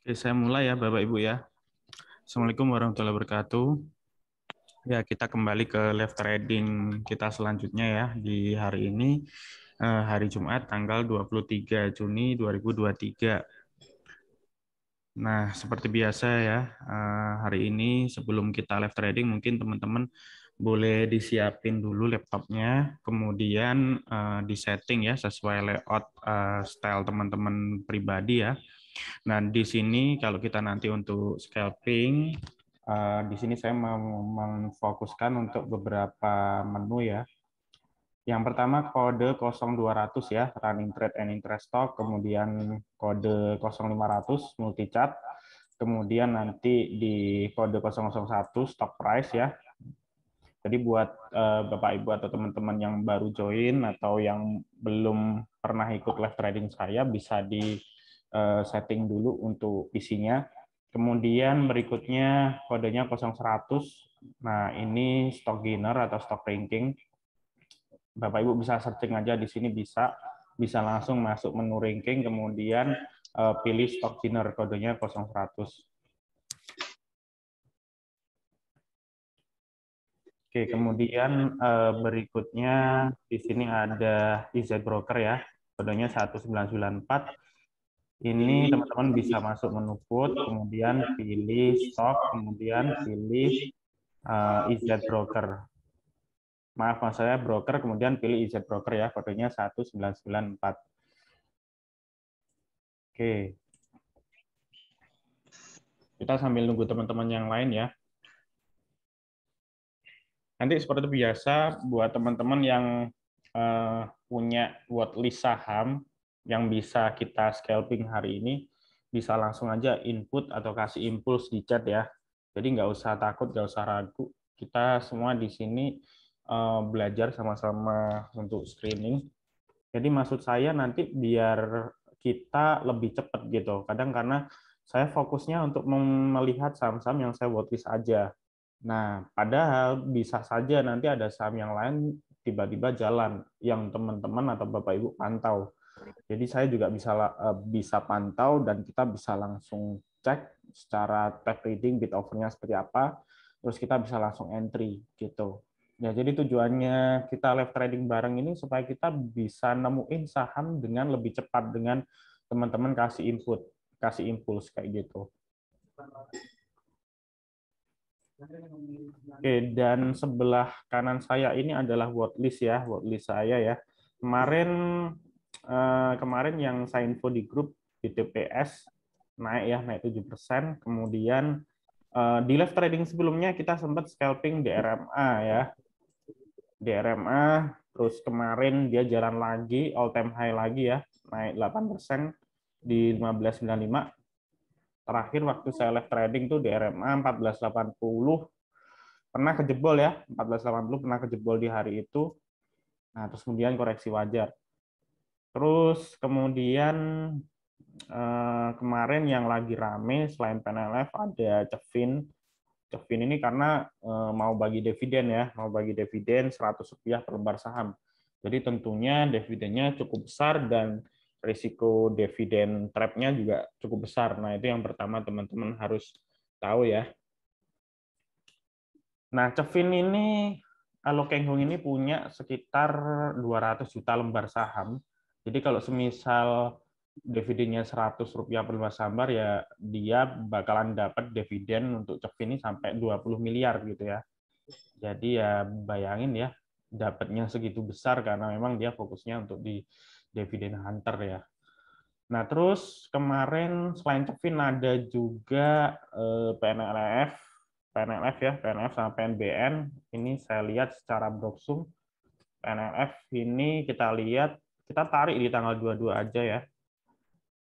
Oke, saya mulai ya Bapak Ibu ya. Assalamualaikum warahmatullahi wabarakatuh. Ya, kita kembali ke live trading kita selanjutnya ya di hari ini, hari Jumat tanggal 23 Juni 2023. Nah, seperti biasa ya, hari ini sebelum kita live trading mungkin teman-teman boleh disiapin dulu laptopnya, kemudian disetting ya sesuai layout style teman-teman pribadi ya. Nah, di sini kalau kita nanti untuk scalping, di sini saya mau memfokuskan untuk beberapa menu ya. Yang pertama kode 0200 ya, running trade and interest stock, kemudian kode 0500 multi chart, kemudian nanti di kode 001 stock price ya. Jadi buat Bapak Ibu atau teman-teman yang baru join atau yang belum pernah ikut live trading saya bisa di setting dulu untuk isinya. Kemudian berikutnya kodenya 0100. Nah, ini stock gainer atau stock ranking. Bapak Ibu bisa searching aja di sini bisa langsung masuk menu ranking kemudian pilih stock gainer kodenya 0100. Oke, kemudian berikutnya di sini ada EZ Broker ya, kodenya 1994. Ini teman-teman bisa masuk menu put, kemudian pilih stock, kemudian pilih EZ Broker. Maaf, mas saya broker, kemudian pilih EZ Broker ya, kodenya 1994. Oke, kita sambil nunggu teman-teman yang lain ya. Nanti seperti biasa, buat teman-teman yang punya watchlist saham yang bisa kita scalping hari ini, bisa langsung aja input atau kasih impuls di chat ya. Jadi nggak usah takut, nggak usah ragu. Kita semua di sini belajar sama-sama untuk screening. Jadi maksud saya nanti biar kita lebih cepat gitu. Kadang karena saya fokusnya untuk melihat saham-saham yang saya watchlist aja. Nah, padahal bisa saja nanti ada saham yang lain tiba-tiba jalan yang teman-teman atau Bapak Ibu pantau. Jadi saya juga bisa pantau dan kita bisa langsung cek secara tap reading bid offer-nya seperti apa, terus kita bisa langsung entry gitu. Ya, jadi tujuannya kita live trading bareng ini supaya kita bisa nemuin saham dengan lebih cepat dengan teman-teman kasih input, kasih impuls kayak gitu. Oke, dan sebelah kanan saya ini adalah watchlist ya, watchlist saya ya. Kemarin yang saya info di grup di TPS naik ya, naik 7%. Kemudian di live trading sebelumnya kita sempat scalping DRMA ya. DRMA terus kemarin dia jalan lagi all time high lagi ya, naik 8% di 1595. Terakhir waktu saya live trading tuh DRMA 1480 pernah kejebol ya, 1480 pernah kejebol di hari itu. Nah, terus kemudian koreksi wajar. Terus kemudian kemarin yang lagi rame selain PNLF ada Cevin. Cevin ini karena mau bagi dividen ya, mau bagi dividen Rp100 per lembar saham. Jadi tentunya dividennya cukup besar dan risiko dividen trap-nya juga cukup besar. Nah, itu yang pertama teman-teman harus tahu ya. Nah, Cevin ini, Keng Hong ini punya sekitar 200 juta lembar saham. Jadi kalau semisal dividennya Rp100 per lembar saham, ya dia bakalan dapat dividen untuk Cevin ini sampai 20 miliar gitu ya. Jadi ya bayangin ya, dapatnya segitu besar karena memang dia fokusnya untuk di dividen hunter ya. Nah, terus kemarin selain Cevin ada juga PNLF, ya, PNLF sama PNBN. Ini saya lihat secara broksum. PNLF ini kita lihat, kita tarik di tanggal 22 aja ya.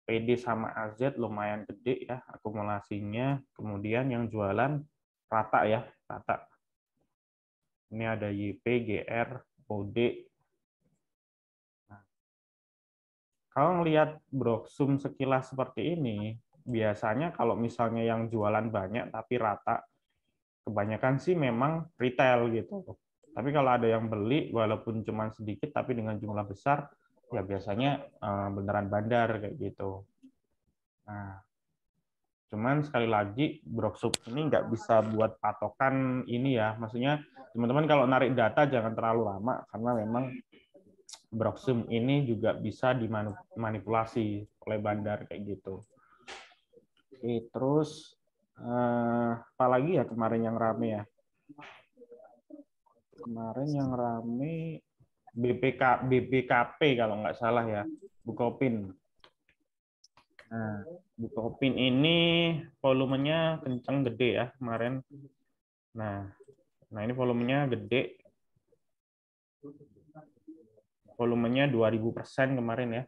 PD sama AZ lumayan gede ya akumulasinya. Kemudian yang jualan rata ya, rata. Ini ada YP, GR, OD. Nah, kalau melihat broksum sekilas seperti ini, biasanya kalau misalnya yang jualan banyak tapi rata, kebanyakan sih memang retail gitu. Tapi kalau ada yang beli, walaupun cuma sedikit tapi dengan jumlah besar, ya biasanya beneran bandar kayak gitu. Nah, Cuman sekali lagi Broksub ini nggak bisa buat patokan ini ya. Maksudnya teman-teman kalau narik data jangan terlalu lama karena memang Broksum ini juga bisa dimanipulasi oleh bandar kayak gitu. Oke, terus apa lagi ya kemarin yang rame ya? Kemarin yang rame BPKP kalau nggak salah ya, Bukopin. Nah, Bukopin ini volumenya kencang gede ya kemarin. Nah ini volumenya gede. Volumenya 2000% kemarin ya.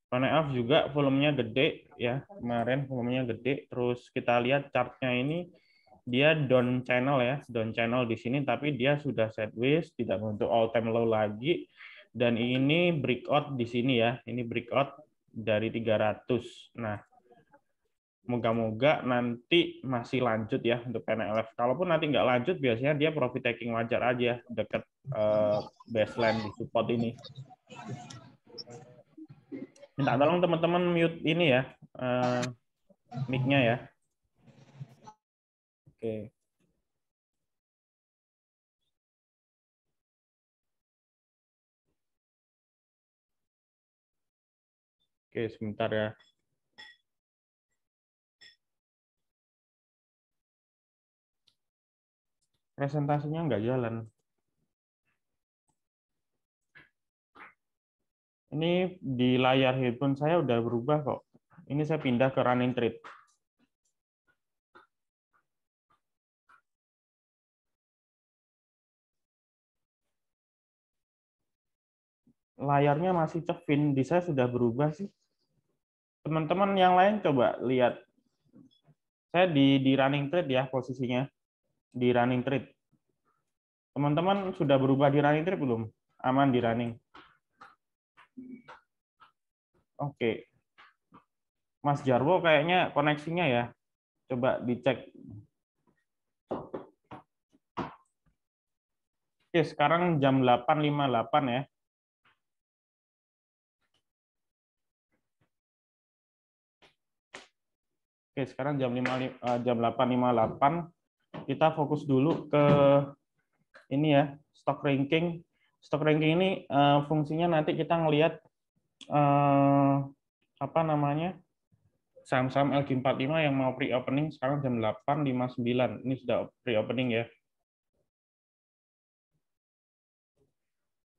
Paneaf juga volumenya gede ya, kemarin volumenya gede. Terus kita lihat chartnya ini dia down channel ya, down channel di sini, tapi dia sudah sideways, tidak bentuk all time low lagi. Dan ini breakout di sini ya, ini breakout dari 300. Nah, moga-moga nanti masih lanjut ya untuk PNLF. Kalaupun nanti nggak lanjut, biasanya dia profit taking wajar aja dekat baseline di support ini. Minta tolong teman-teman mute ini ya, mic-nya ya. Oke. Oke, sebentar ya. Presentasinya nggak jalan. Ini di layar handphone saya udah berubah kok. Ini saya pindah ke running trade. Layarnya masih cevin, di saya sudah berubah sih. Teman-teman yang lain coba lihat. Saya di running trade ya posisinya. Di running trade. Teman-teman sudah berubah di running trade belum? Aman di running. Oke. Mas Jarwo kayaknya koneksinya ya. Coba dicek. Oke, sekarang jam 8.58 ya. Oke, sekarang jam 8.58. Kita fokus dulu ke ini ya, stock ranking. Stock ranking ini fungsinya nanti kita ngelihat apa namanya? Saham-saham LQ45 yang mau pre-opening sekarang jam 8.59. Ini sudah pre-opening ya.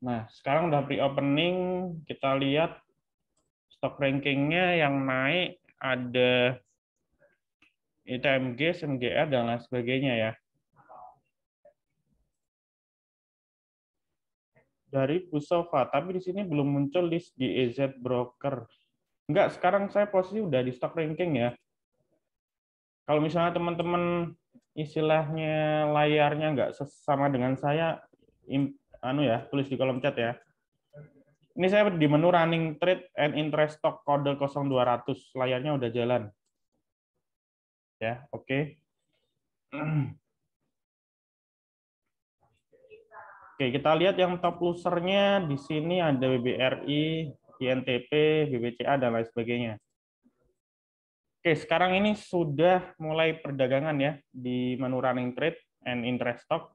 Nah, sekarang udah pre-opening, kita lihat stock rankingnya yang naik ada ITMG, SMGR, dan lain sebagainya ya. Dari Pusova, tapi di sini belum muncul list di EZ Broker. Enggak, sekarang saya posisi udah di stock ranking ya. Kalau misalnya teman-teman istilahnya layarnya nggak sama dengan saya, anu ya, tulis di kolom chat ya. Ini saya di menu running trade and interest stock kode 0200, layarnya udah jalan. Ya, oke. Oke, kita lihat yang top losernya di sini ada BBRI, INTP, BBCA, dan lain sebagainya. Oke, sekarang ini sudah mulai perdagangan ya di menu running trade and interest stock.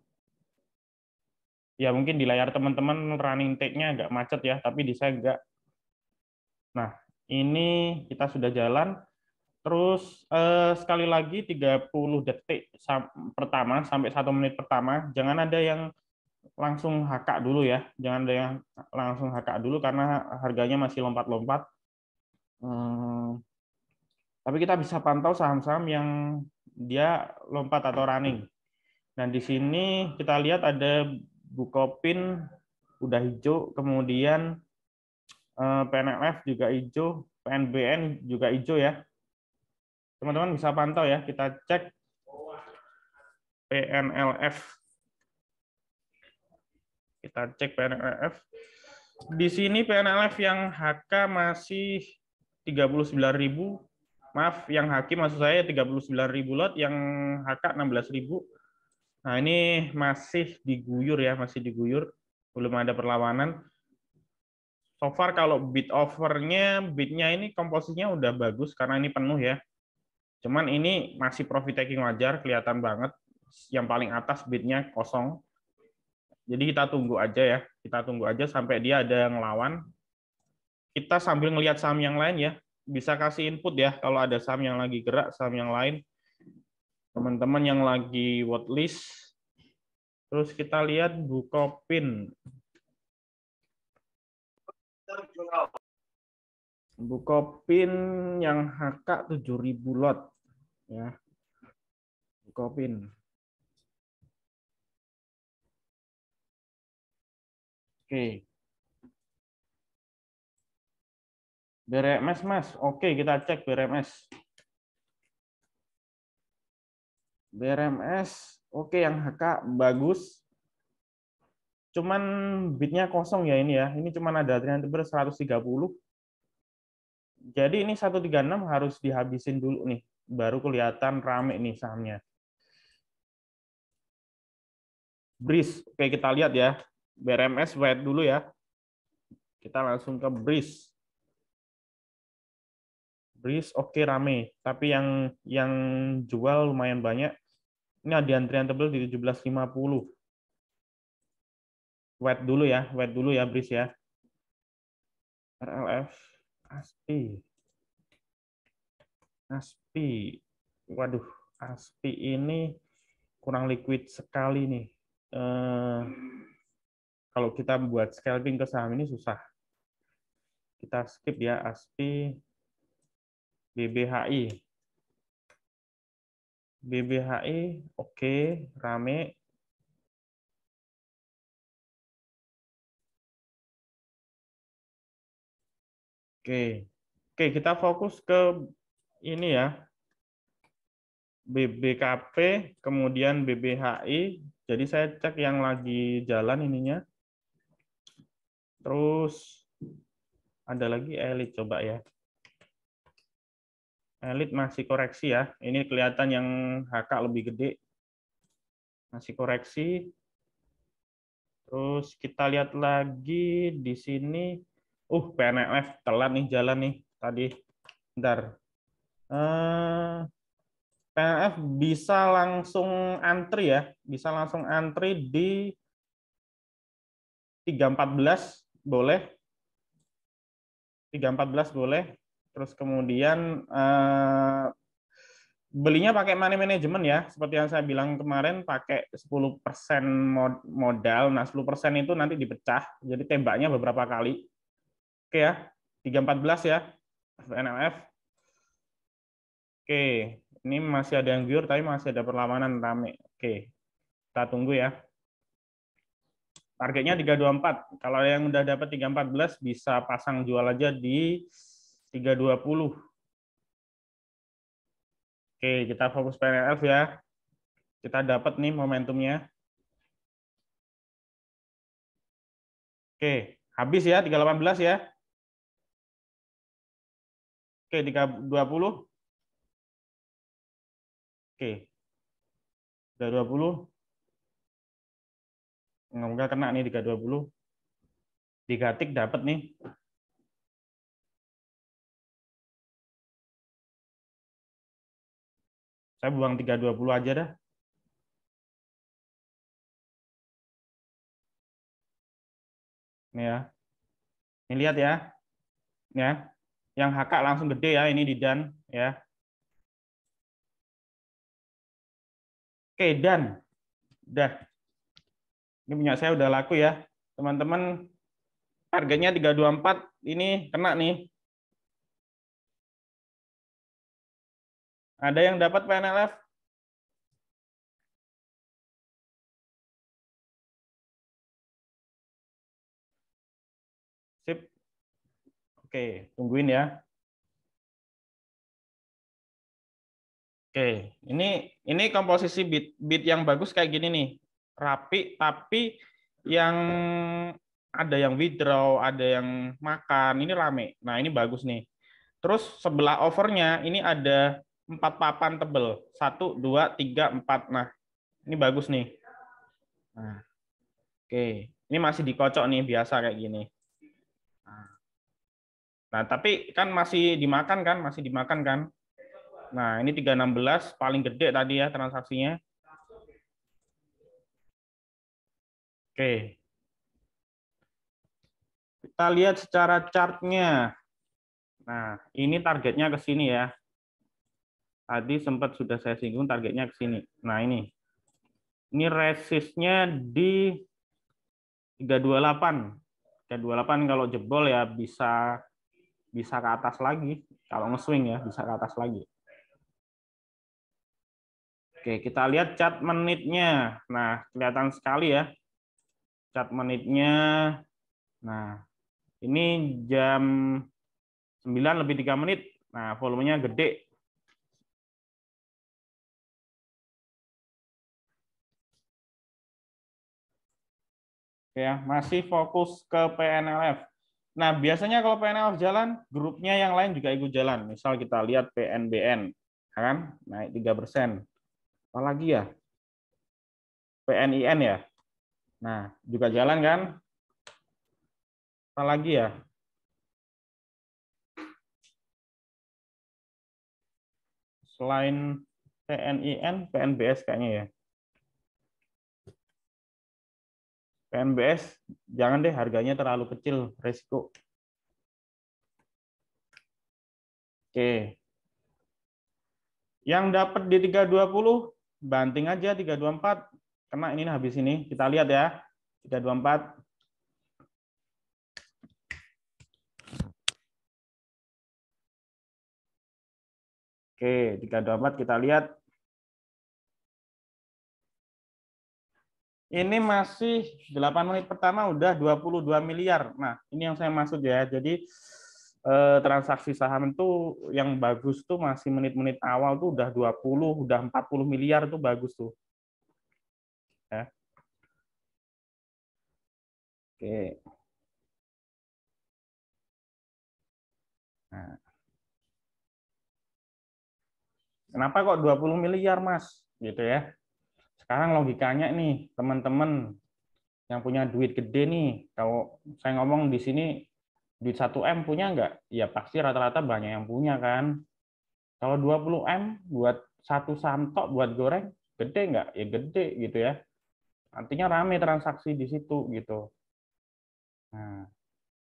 Ya mungkin di layar teman-teman running trade-nya agak macet ya, tapi di saya enggak. Nah, ini kita sudah jalan. Terus sekali lagi 30 detik pertama sampai 1 menit pertama, jangan ada yang langsung HK dulu ya. Jangan ada yang langsung HK dulu karena harganya masih lompat-lompat. Tapi kita bisa pantau saham-saham yang dia lompat atau running. Nah, di sini kita lihat ada Bukopin udah hijau, kemudian PNLF juga hijau, PNBN juga hijau ya. Teman-teman bisa pantau ya, kita cek PNLF. Kita cek PNLF. Di sini PNLF yang HK masih 39.000. Maaf, yang HQ maksud saya 39.000 lot, yang HK 16.000. Nah, ini masih diguyur ya, masih diguyur. Belum ada perlawanan. So far kalau bid offernya, bidnya ini komposisinya udah bagus karena ini penuh ya. Cuman ini masih profit taking wajar, kelihatan banget. Yang paling atas bidnya kosong. Jadi kita tunggu aja ya. Kita tunggu aja sampai dia ada yang ngelawan. Kita sambil ngelihat saham yang lain ya. Bisa kasih input ya kalau ada saham yang lagi gerak, saham yang lain. Teman-teman yang lagi watchlist. Terus kita lihat Bukopin. Bukopin yang HK 7.000 lot ya. Bukopin. Oke. BRMS Mas. Oke, kita cek BRMS. BRMS oke, yang HK bagus. Cuman bidnya kosong ya ini ya. Ini cuman ada trendable 130. Jadi ini 136 harus dihabisin dulu nih. Baru kelihatan rame nih sahamnya. BRIS. Oke, kita lihat ya. BRMS wait dulu ya. Kita langsung ke BRIS. BRIS oke rame. Tapi yang jual lumayan banyak. Ini ada antrian tebel di 17.50. Wait dulu ya BRIS ya. RLF ASPI. ASPI. Waduh, ASPI ini kurang liquid sekali nih. Kalau kita buat scalping ke saham ini susah. Kita skip ya ASPI, BBHI. BBHI oke, rame. Oke. Oke, kita fokus ke ini ya. BBKP, kemudian BBHI. Jadi saya cek yang lagi jalan ininya. Terus ada lagi Elite coba ya. Elite masih koreksi ya. Ini kelihatan yang HK lebih gede. Masih koreksi. Terus kita lihat lagi di sini. PNLF telat nih jalan nih tadi. Bentar. PNLF bisa langsung antri ya. Bisa langsung antri di 314 boleh. 314 boleh. Terus kemudian belinya pakai money management ya, seperti yang saya bilang kemarin, pakai 10% modal. Nah, 10% itu nanti dipecah, jadi tembaknya beberapa kali. Oke ya, 314 ya, NLF. Oke, ini masih ada yang viewer, tapi masih ada perlawanan rame. Oke, kita tunggu ya. Targetnya 324. Kalau yang udah dapat 314 bisa pasang jual aja di 320. Oke, kita fokus PNLF ya. Kita dapat nih momentumnya. Oke, habis ya 318 ya. Oke, 320. Oke. 320. Enggak kena nih 320. 3 tik dapat nih. Saya buang 320 aja dah. Ini ya. Ini lihat ya. Ini ya. Yang HK langsung gede ya, ini di dan ya. Oke, dan udah. Ini punya saya udah laku ya. Teman-teman, harganya 324 ini kena nih. Ada yang dapat PNLF? Sip. Oke, tungguin ya. Oke, ini komposisi bit yang bagus kayak gini nih. Rapi tapi yang ada yang withdraw, ada yang makan, ini rame. Nah, ini bagus nih. Terus sebelah overnya ini ada 4 papan tebel. 1, 2, 3, 4. Nah, ini bagus nih. Nah, oke. Ini masih dikocok nih biasa kayak gini. Nah, Nah, tapi kan masih dimakan kan, masih dimakan kan. Nah, ini 316 paling gede tadi ya transaksinya. Oke. Kita lihat secara chartnya. Nah, ini targetnya ke sini ya. Tadi sempat sudah saya singgung targetnya ke sini. Nah, ini. Ini resistnya di 328. 328 kalau jebol ya bisa bisa ke atas lagi. Kalau nge-swing ya bisa ke atas lagi. Oke, kita lihat chart menitnya. Nah, kelihatan sekali ya chart menitnya. Nah, ini jam 9 lebih 3 menit. Nah, volumenya gede. Ya, masih fokus ke PNLF. Nah, biasanya kalau PNLF jalan, grupnya yang lain juga ikut jalan. Misal kita lihat PNBN, kan naik 3%. Apalagi ya? PNIN ya. Nah, juga jalan kan? Apalagi ya? Selain PNIN, PNBS kayaknya ya. PNBS jangan deh, harganya terlalu kecil, resiko. Oke. Yang dapat di 320 banting aja 324 karena ini habis ini. Kita lihat ya. 324. Oke, 324 kita lihat. Ini masih 8 menit pertama udah 22 miliar. Nah, ini yang saya maksud ya. Jadi transaksi saham itu yang bagus tuh masih menit-menit awal tuh udah 20, udah 40 miliar tuh bagus tuh. Ya. Oke. Nah, kenapa kok 20 miliar, Mas? Gitu ya. Sekarang logikanya nih, teman-teman yang punya duit gede nih, kalau saya ngomong di sini duit 1 M punya nggak? Ya pasti rata-rata banyak yang punya kan. Kalau 20 M buat satu saham tok buat goreng, gede nggak? Ya gede gitu ya. Artinya rame transaksi di situ gitu. Nah,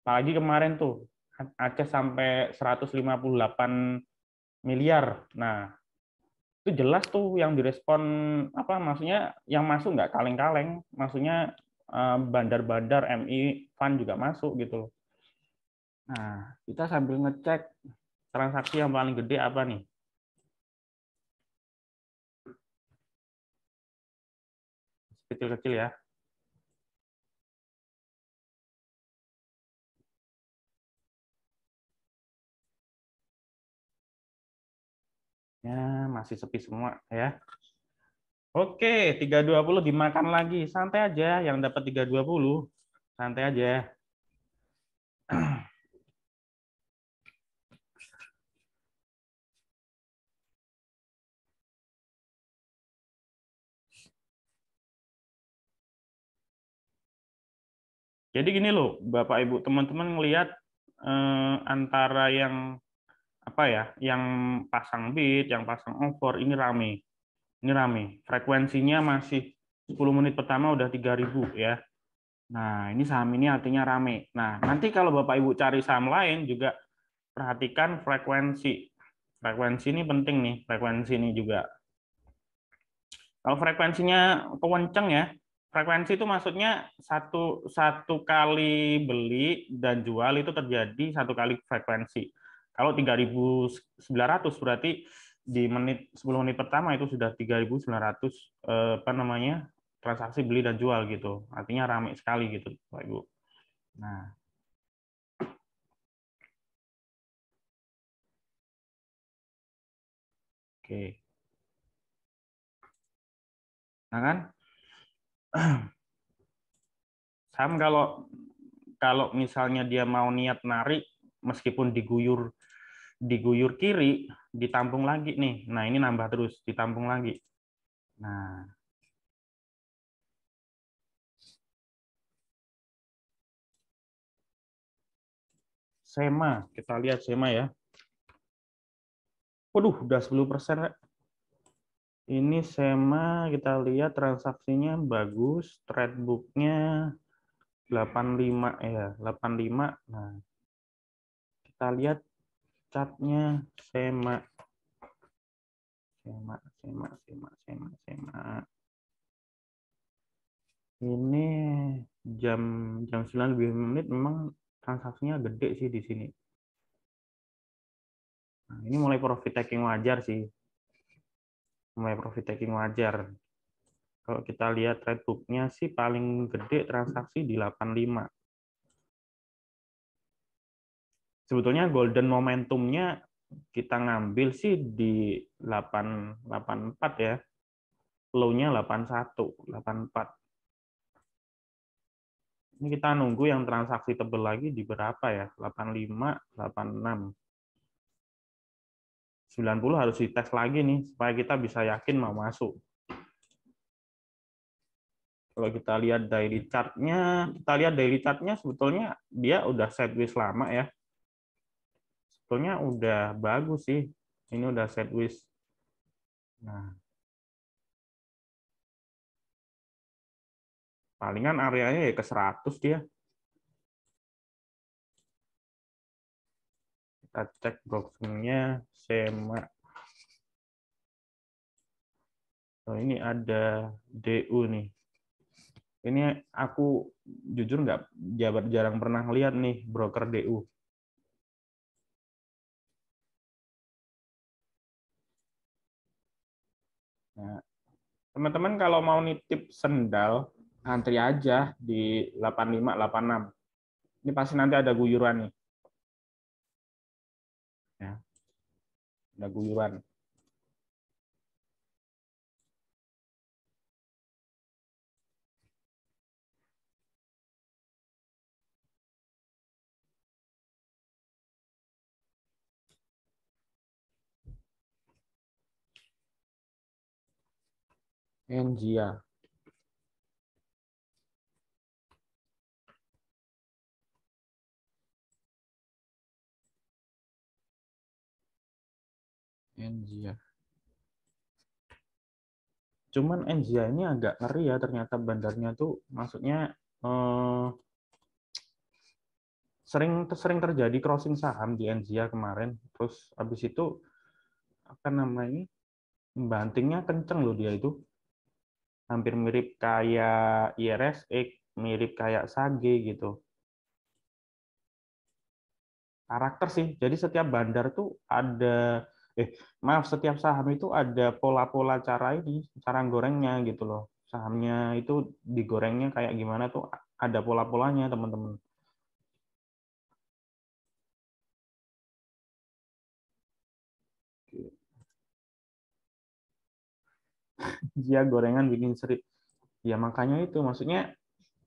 apalagi kemarin tuh Aceh sampai 158 miliar. Nah, itu jelas tuh yang direspon apa maksudnya yang masuk nggak kaleng-kaleng, maksudnya bandar-bandar MI Fund juga masuk gitu. Nah, kita sambil ngecek transaksi yang paling gede apa nih? Kecil-kecil ya. Ya, masih sepi semua ya. Oke, 320 dimakan lagi. Santai aja yang dapat 320. Santai aja. Jadi gini loh, Bapak Ibu, teman-teman ngelihat antara yang apa ya, yang pasang bid, yang pasang over ini rame. Ini rame. Frekuensinya masih 10 menit pertama udah 3.000 ya. Nah, ini saham ini artinya rame. Nah, nanti kalau Bapak Ibu cari saham lain juga perhatikan frekuensi. Frekuensi ini penting nih, frekuensi ini juga. Kalau frekuensinya kewenceng ya, frekuensi itu maksudnya satu satu kali beli dan jual itu terjadi satu kali frekuensi. Kalau 3.900 berarti di 10 menit pertama itu sudah 3.900 apa namanya transaksi beli dan jual gitu. Artinya ramai sekali gitu, Pak Ibu. Nah, oke. Nah kan, saham kalau kalau misalnya dia mau niat narik meskipun diguyur diguyur kiri, ditampung lagi nih. Nah, ini nambah terus, ditampung lagi. Nah, Sema, kita lihat Sema ya. Waduh, udah 10%. Ini Sema, kita lihat transaksinya bagus, trade book-nya 85 ya, 85. Nah, kita lihat chart-nya Sema. Sema. Ini jam 9 lebih 5 menit memang transaksinya gede sih di sini. Nah, ini mulai profit taking wajar sih. Mulai profit taking wajar. Kalau kita lihat trade book-nya sih paling gede transaksi di 85. Sebetulnya golden momentumnya kita ngambil sih di 884 ya. Low-nya 81, 84. Ini kita nunggu yang transaksi tebel lagi di berapa ya? 85, 86. 90 harus dites lagi nih supaya kita bisa yakin mau masuk. Kalau kita lihat daily chart-nya, sebetulnya dia udah sideways lama ya. Sebetulnya udah bagus sih. Ini udah sideways. Nah, palingan areanya ya ke 100 dia. Kita cek boxing-nya Sema. Oh, ini ada DU nih. Ini aku jujur nggak jarang pernah lihat nih broker DU. Nah, teman-teman kalau mau nitip sendal, antri aja di 85, 86. Ini pasti nanti ada guyuran nih. Ya, ada guyuran. Engia. Engia. Cuman Engia ini agak ngeri ya, ternyata bandarnya tuh maksudnya sering terjadi crossing saham di Engia kemarin. Terus habis itu apa namanya? Bantingnya kenceng loh dia itu. Hampir mirip kayak IRSX, mirip kayak Sage gitu. Karakter sih. Jadi setiap bandar tuh ada setiap saham itu ada pola-pola cara gorengnya gitu loh. Sahamnya itu digorengnya kayak gimana tuh ada pola-polanya, teman-teman. Dia gorengan bikin seri. Ya makanya itu maksudnya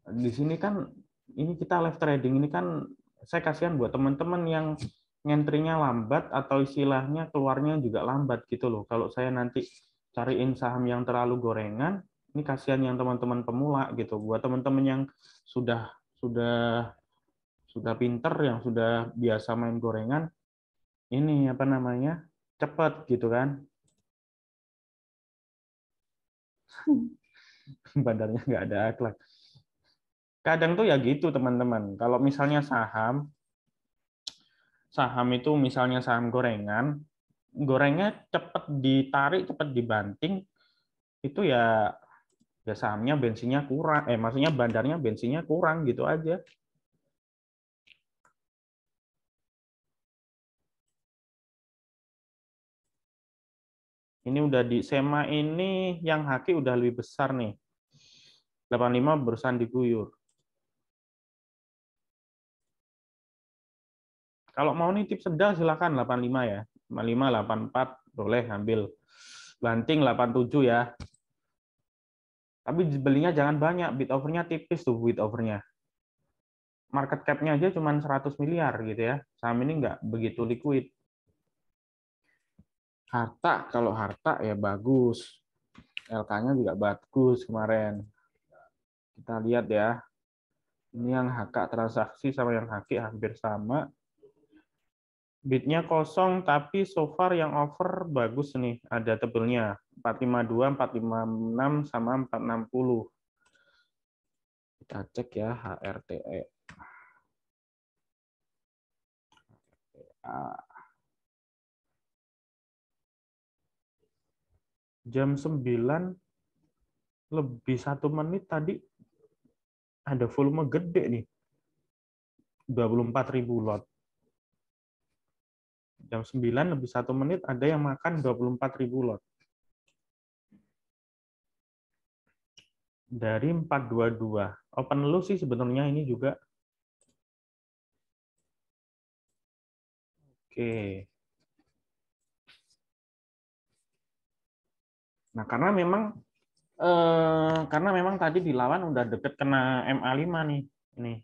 di sini kan ini kita live trading ini kan saya kasihan buat teman-teman yang ngentrinya lambat atau istilahnya keluarnya juga lambat gitu loh. Kalau saya nanti cariin saham yang terlalu gorengan, ini kasihan yang teman-teman pemula gitu. Buat teman-teman yang sudah sudah sudah pinter, yang sudah biasa main gorengan, ini apa namanya? Cepat gitu kan. Badannya nggak ada akhlak. Kadang tuh ya gitu teman-teman. Kalau misalnya saham itu misalnya saham gorengan, gorengnya cepat ditarik, cepat dibanting, itu ya sahamnya bensinnya kurang, maksudnya bandarnya bensinnya kurang gitu aja. Ini udah di Sema ini yang haki udah lebih besar nih. 85 barusan diguyur. Kalau mau nitip sendal silakan 85 ya. 85, 84 boleh ambil. Banting 87 ya. Tapi belinya jangan banyak, bid overnya tipis tuh bid overnya. Market cap-nya aja cuma 100 miliar gitu ya. Saham ini nggak begitu liquid. Kalau harta ya bagus. LK-nya juga bagus kemarin. Kita lihat ya. Ini yang HK transaksi sama yang HQ hampir sama. Bidnya kosong, tapi so far yang over bagus nih. Ada tebelnya 452, 456, sama 460. Kita cek ya HRTE. Jam 9 lebih 1 menit tadi ada volume gede nih. 24.000 lot. Jam 9 lebih 1 menit ada yang makan 24.000 lot. Dari 422. Open low sih sebenarnya ini juga. Oke. Nah, karena memang tadi dilawan udah deket kena MA5 nih. Ini.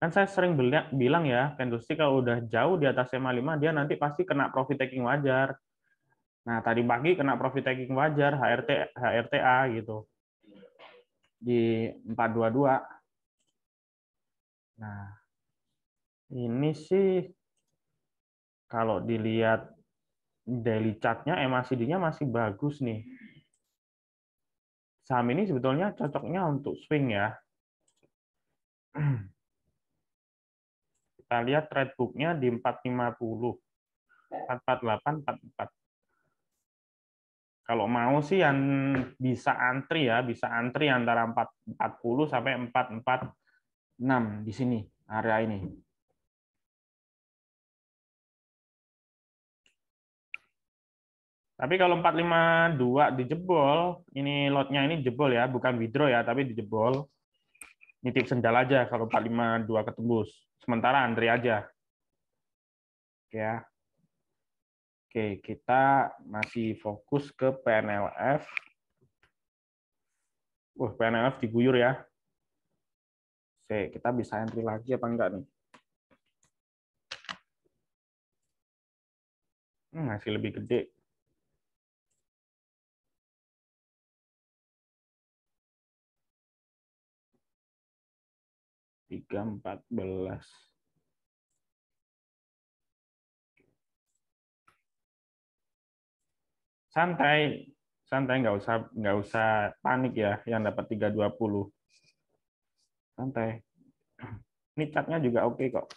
Kan saya sering bilang ya, candlestick kalau udah jauh di atas MA5 dia nanti pasti kena profit taking wajar. Nah, tadi pagi kena profit taking wajar HRTA gitu. Di 422. Nah, ini sih kalau dilihat daily chart-nya MACD-nya masih bagus nih. Saham ini sebetulnya cocoknya untuk swing ya. Kita lihat trade book-nya di 450, 448, 44. Kalau mau sih yang bisa antri ya, bisa antri antara 440 sampai 446 di sini, area ini. Tapi kalau 452 dijebol, ini lotnya ini jebol ya, bukan withdraw ya, tapi dijebol. Nitip sendal aja kalau 452 ketembus. Sementara antri aja. Ya. Oke, kita masih fokus ke PNLF. PNLF diguyur ya. Oke, kita bisa entry lagi apa enggak nih? Masih lebih gede. 314. Santai, santai nggak usah panik ya yang dapat 320. Santai. Ini chartnya juga oke kok.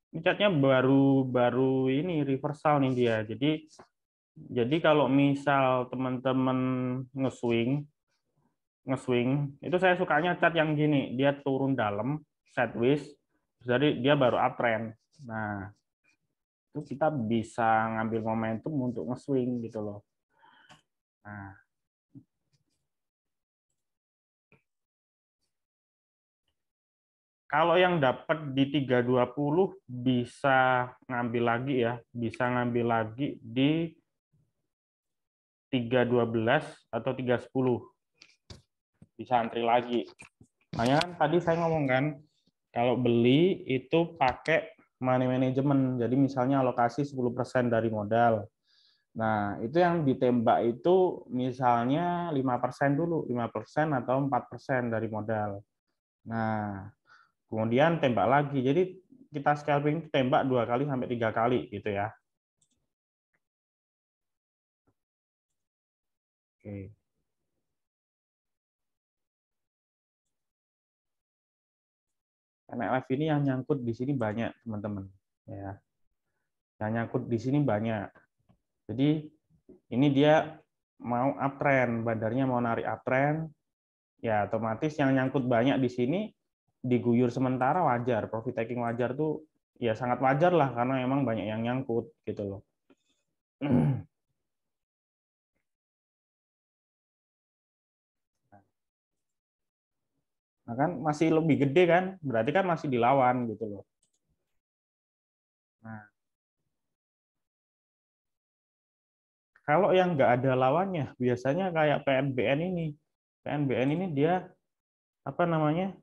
Ini chartnya baru ini reversal nih dia. Jadi kalau misal teman-teman nge-swing itu saya sukanya chart yang gini, dia turun dalam sideways, jadi dia baru uptrend. Nah, itu kita bisa ngambil momentum untuk nge-swing gitu loh. Nah, kalau yang dapat di 320 bisa ngambil lagi ya, bisa ngambil lagi di 312 atau 310. Bisa antri lagi. Makanya kan tadi saya ngomong kan, kalau beli itu pakai money management. Jadi misalnya alokasi 10% dari modal. Nah, itu yang ditembak itu misalnya 5% dulu, 5% atau 4% dari modal. Nah, kemudian tembak lagi. Jadi kita scalping tembak 2 kali sampai 3 kali gitu ya. Oke. NLF ini yang nyangkut di sini banyak, teman-teman. Ya. Yang nyangkut di sini banyak. Jadi ini dia mau uptrend, bandarnya mau narik uptrend, ya otomatis yang nyangkut banyak di sini diguyur sementara wajar, profit taking wajar tuh ya sangat wajar lah karena emang banyak yang nyangkut gitu loh. Nah kan masih lebih gede kan, berarti kan masih dilawan gitu loh. Nah, kalau yang nggak ada lawannya, biasanya kayak PNBN ini. PNBN ini dia apa namanya?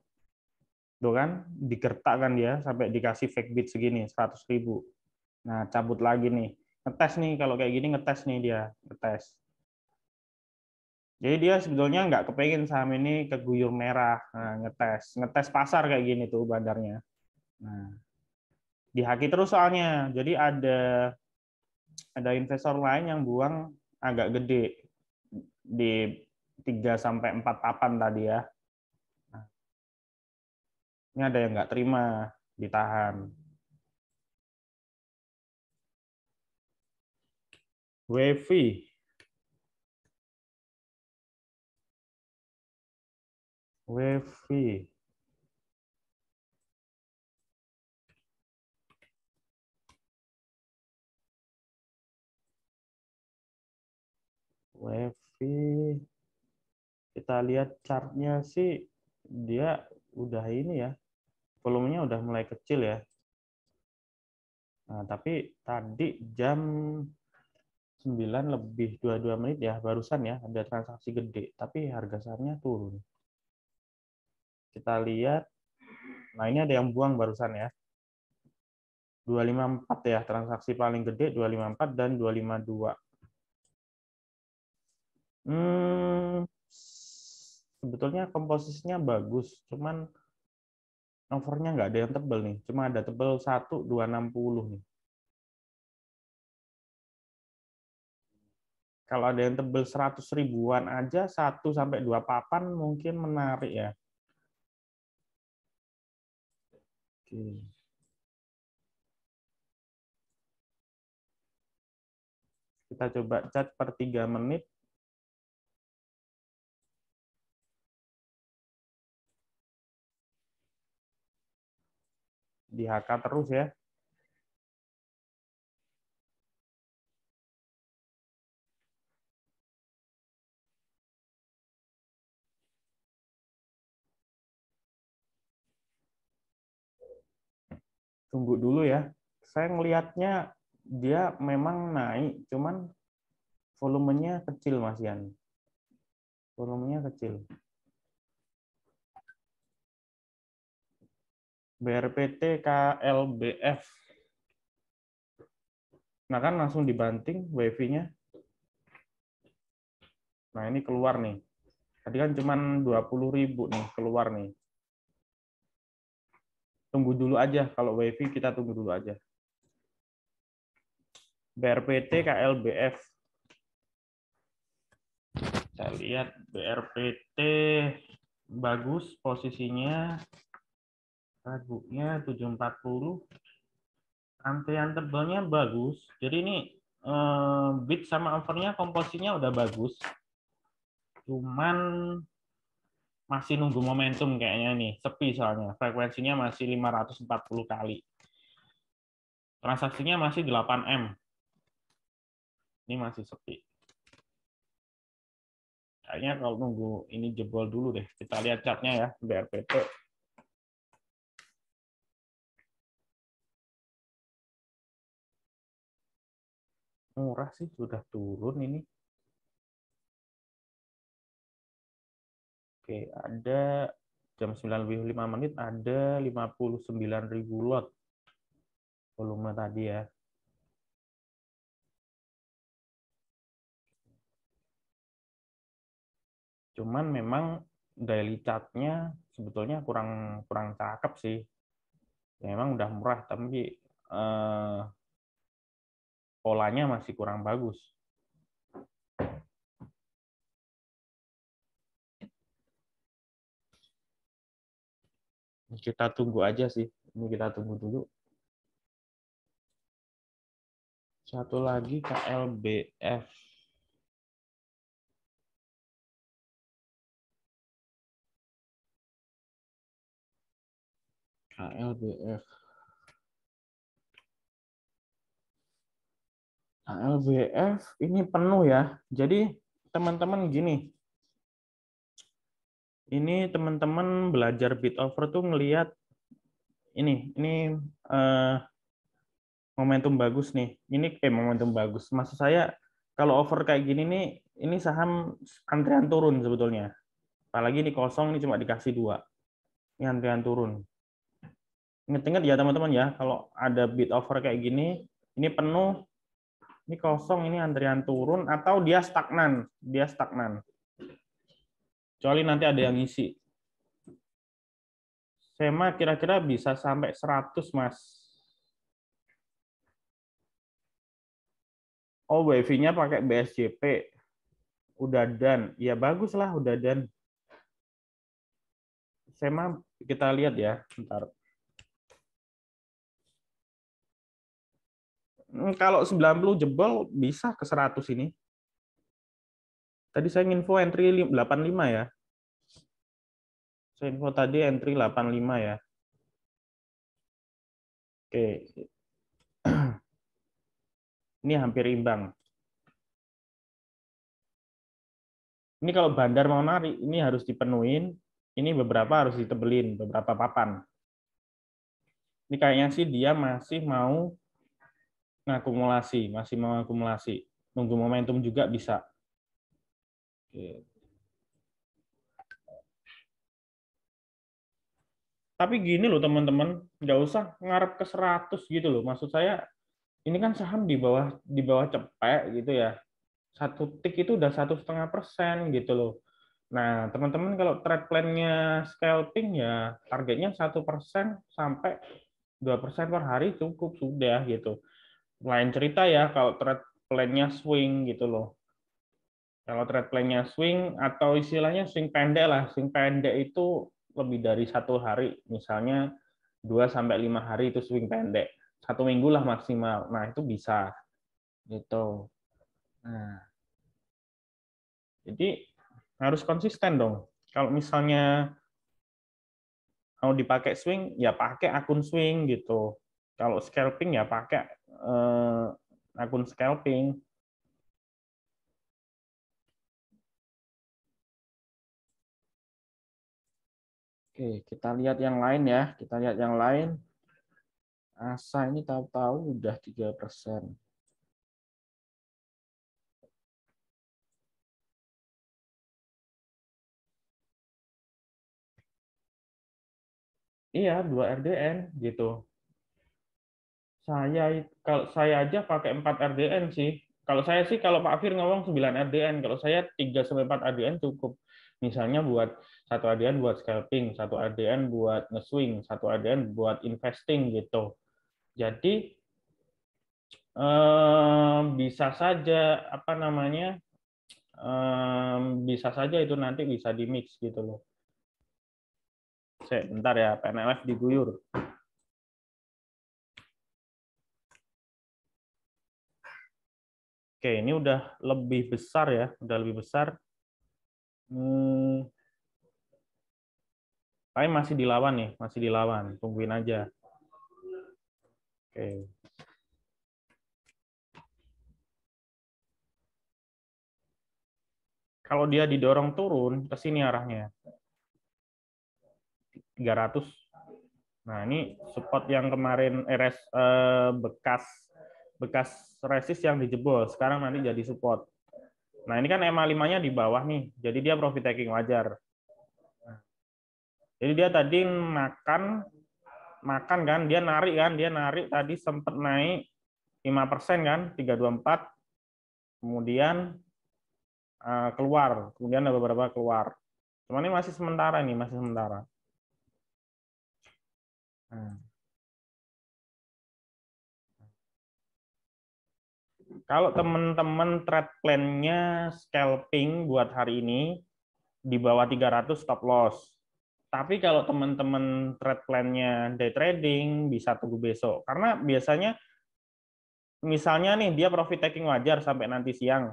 Tuh kan digertak kan dia sampai dikasih fake bid segini 100.000. Nah, cabut lagi nih. Ngetes nih kalau kayak gini ngetes nih dia, ngetes. Jadi dia sebetulnya nggak kepengen saham ini keguyur merah. Nah, ngetes pasar kayak gini tuh bandarnya. Nah, dihaki terus soalnya. Jadi ada investor lain yang buang agak gede di 3 sampai 4 papan tadi ya. Nah, ini ada yang nggak terima, ditahan. WiFi. WiFi. WiFi. Kita lihat chartnya sih, dia udah ini ya, volumenya udah mulai kecil ya. Nah, tapi tadi jam 9 lebih 22 menit ya, barusan ya, ada transaksi gede, tapi harga sahamnya turun. Kita lihat, nah ini ada yang buang barusan ya. 254 ya, transaksi paling gede 254 dan 252. Sebetulnya komposisinya bagus, cuman overnya nggak ada yang tebel nih, cuma ada tebel 1,260 nih. Kalau ada yang tebel 100 ribuan aja, 1 sampai 2 papan mungkin menarik ya. Oke. Kita coba cat per 3 menit. Di HK terus ya. Tunggu dulu ya. Saya ngelihatnya dia memang naik, cuman volumenya kecil Mas Yan. Volumenya kecil. BRPT KLBF. Nah kan langsung dibanting WiFi-nya. Nah ini keluar nih. Tadi kan cuma 20.000 nih keluar nih. Tunggu dulu aja, kalau WiFi kita tunggu dulu aja. BRPT KLBF. Saya lihat BRPT bagus posisinya. Ragunya 740. Antrian tebelnya bagus. Jadi ini bid sama overnya komposisinya udah bagus. Cuman masih nunggu momentum kayaknya nih, sepi soalnya. Frekuensinya masih 540 kali. Transaksinya masih 8M. Ini masih sepi. Kayaknya kalau nunggu ini jebol dulu deh. Kita lihat chartnya ya, BRPT. Murah sih, sudah turun ini. Oke, ada jam 9:05 ada 59.000 lot volume tadi ya. Cuman memang daily chart-nya sebetulnya kurang cakep sih. Ya, memang udah murah, tapi polanya masih kurang bagus. Kita tunggu aja sih. Ini kita tunggu dulu. Satu lagi KLBF. KLBF. KLBF ini penuh ya. Jadi teman-teman gini. Ini teman-teman belajar bid over tuh ngelihat ini momentum bagus nih. Ini momentum bagus. Maksud saya kalau over kayak gini nih, ini saham antrian turun sebetulnya. Apalagi ini kosong, ini cuma dikasih 2. Ini antrian turun. Ingat-ingat ya teman-teman ya, kalau ada bid over kayak gini, ini penuh, ini kosong, ini antrian turun, atau dia stagnan. Dia stagnan. Kecuali nanti ada yang ngisi. SEMA kira-kira bisa sampai 100, Mas. Oh, WiFi-nya pakai BSJP. Udah dan. Ya bagus lah, udah dan. SEMA kita lihat ya, bentar. Kalau 90 jebol bisa ke 100 ini. Tadi saya info entry 85 ya. Saya info tadi entry 85 ya. Oke. Ini hampir imbang. Ini kalau bandar mau narik, ini harus dipenuhin. Ini beberapa harus ditebelin, beberapa papan. Ini kayaknya sih dia masih mau ngakumulasi, masih mau akumulasi. Nunggu momentum juga bisa. Oke. Tapi gini loh teman-teman, nggak usah ngarep ke 100 gitu loh. Maksud saya, ini kan saham di bawah cepek gitu ya. Satu tik itu udah 1,5% gitu loh. Nah, teman-teman kalau trade plan-nya scalping ya targetnya 1% sampai 2% per hari cukup sudah gitu. Lain cerita ya kalau trade plan-nya swing gitu loh. Kalau trade plan-nya swing atau istilahnya swing pendek lah. Swing pendek itu lebih dari 1 hari. Misalnya 2 sampai 5 hari itu swing pendek. 1 minggu lah maksimal. Nah, itu bisa gitu. Nah, jadi harus konsisten dong. Kalau misalnya mau dipakai swing, ya pakai akun swing gitu. Kalau scalping ya pakai akun scalping. Oke, kita lihat yang lain ya. Kita lihat yang lain. Asa ini tahu-tahu udah 3%. Iya, 2 RDN gitu. Kalau saya aja pakai 4 RDN sih. Kalau saya sih kalau Pak Fir ngomong 9 RDN, kalau saya 3 sampai 4 RDN cukup. Misalnya buat 1 RDN buat scalping, 1 RDN buat nge-swing, 1 RDN buat investing gitu. Jadi bisa saja apa namanya? Bisa saja itu nanti bisa di mix gitu loh. Bentar ya, PNLF diguyur. Oke, ini udah lebih besar ya, udah lebih besar. Tapi masih dilawan nih, masih dilawan. Tungguin aja. Oke. Kalau dia didorong turun, ke sini arahnya. 300. Nah, ini support yang kemarin bekas bekas resist yang dijebol, sekarang nanti jadi support. Nah, ini kan EMA 5-nya di bawah nih, jadi dia profit taking wajar. Jadi dia tadi makan kan, dia narik tadi sempat naik 5% kan, 324. Kemudian kemudian ada beberapa keluar. Cuma ini masih sementara nih, masih sementara. Nah. Kalau teman-teman trade plan-nya scalping buat hari ini di bawah 300 stop loss. Tapi kalau teman-teman trade plan-nya day trading bisa tunggu besok. Karena biasanya misalnya nih dia profit taking wajar sampai nanti siang.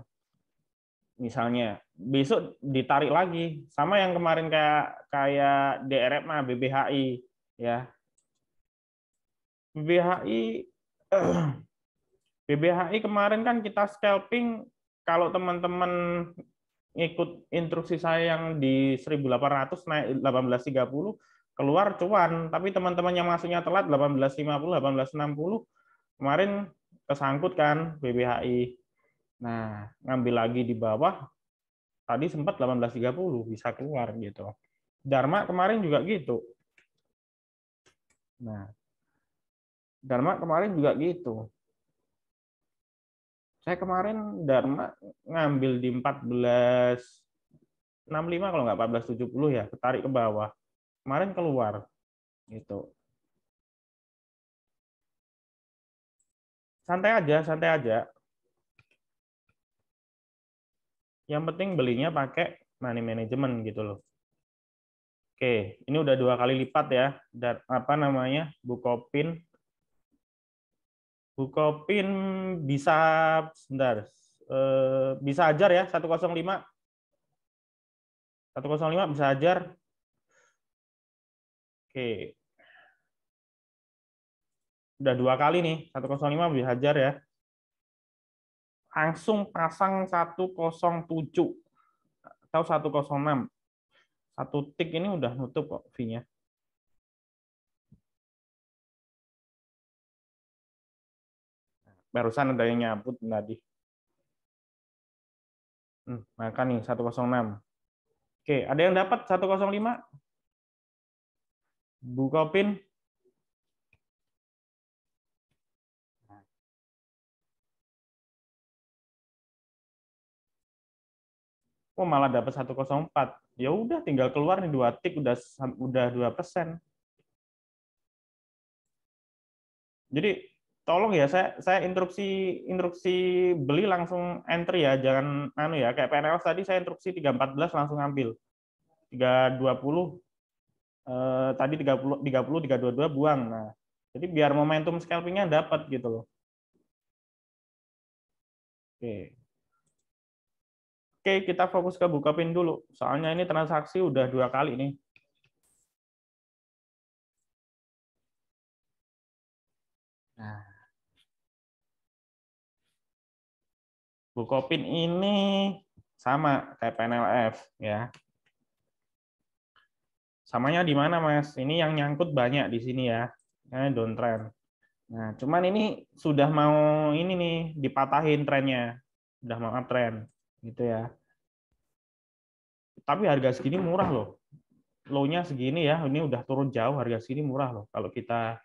Misalnya besok ditarik lagi sama yang kemarin kayak DRM BBHI ya. BBHI kemarin kan kita scalping, kalau teman-teman ikut instruksi saya yang di 1.800 naik 18.30 keluar cuan, tapi teman-teman yang masuknya telat 18.50, 18.60 kemarin kesangkut kan BBHI. Nah, ngambil lagi di bawah tadi sempat 18.30 bisa keluar gitu. Dharma kemarin juga gitu. Nah, Dharma kemarin juga gitu. Saya kemarin Dharma ngambil di 14 65 kalau nggak 1470 ya, ketarik ke bawah. Kemarin keluar gitu. Santai aja, santai aja. Yang penting belinya pakai money management gitu loh. Oke, ini udah 2 kali lipat ya. Dan apa namanya? Bukopin. Bukopin bisa sebentar. Bisa ajar ya 105. 105 bisa ajar. Oke. Udah 2 kali nih, 105 bisa hajar ya. Langsung pasang 107 atau 106. Satu tik ini udah nutup kok V-nya. Barusan ada yang nyabut tadi. Maka nih 106. Oke, ada yang dapat 105? Bukopin. Oh, malah dapat 104. Ya udah tinggal keluar nih 2 tik udah 2%. Jadi tolong ya saya instruksi beli langsung entry ya, jangan anu ya kayak PNL tadi saya instruksi 314 langsung ambil. 320 tadi 30 322 buang. Nah, jadi biar momentum scalpingnya dapat gitu loh. Oke. Oke, kita fokus ke Bukopin dulu. Soalnya ini transaksi udah 2 kali nih. Nah, Bukopin ini sama kayak PNLF ya. Samanya di mana, Mas? Ini yang nyangkut banyak di sini ya. Downtrend. Nah, cuman ini sudah mau ini nih dipatahin trennya. Udah mau uptrend gitu ya. Tapi harga segini murah loh. Low-nya segini ya. Ini udah turun jauh, harga segini murah loh. Kalau kita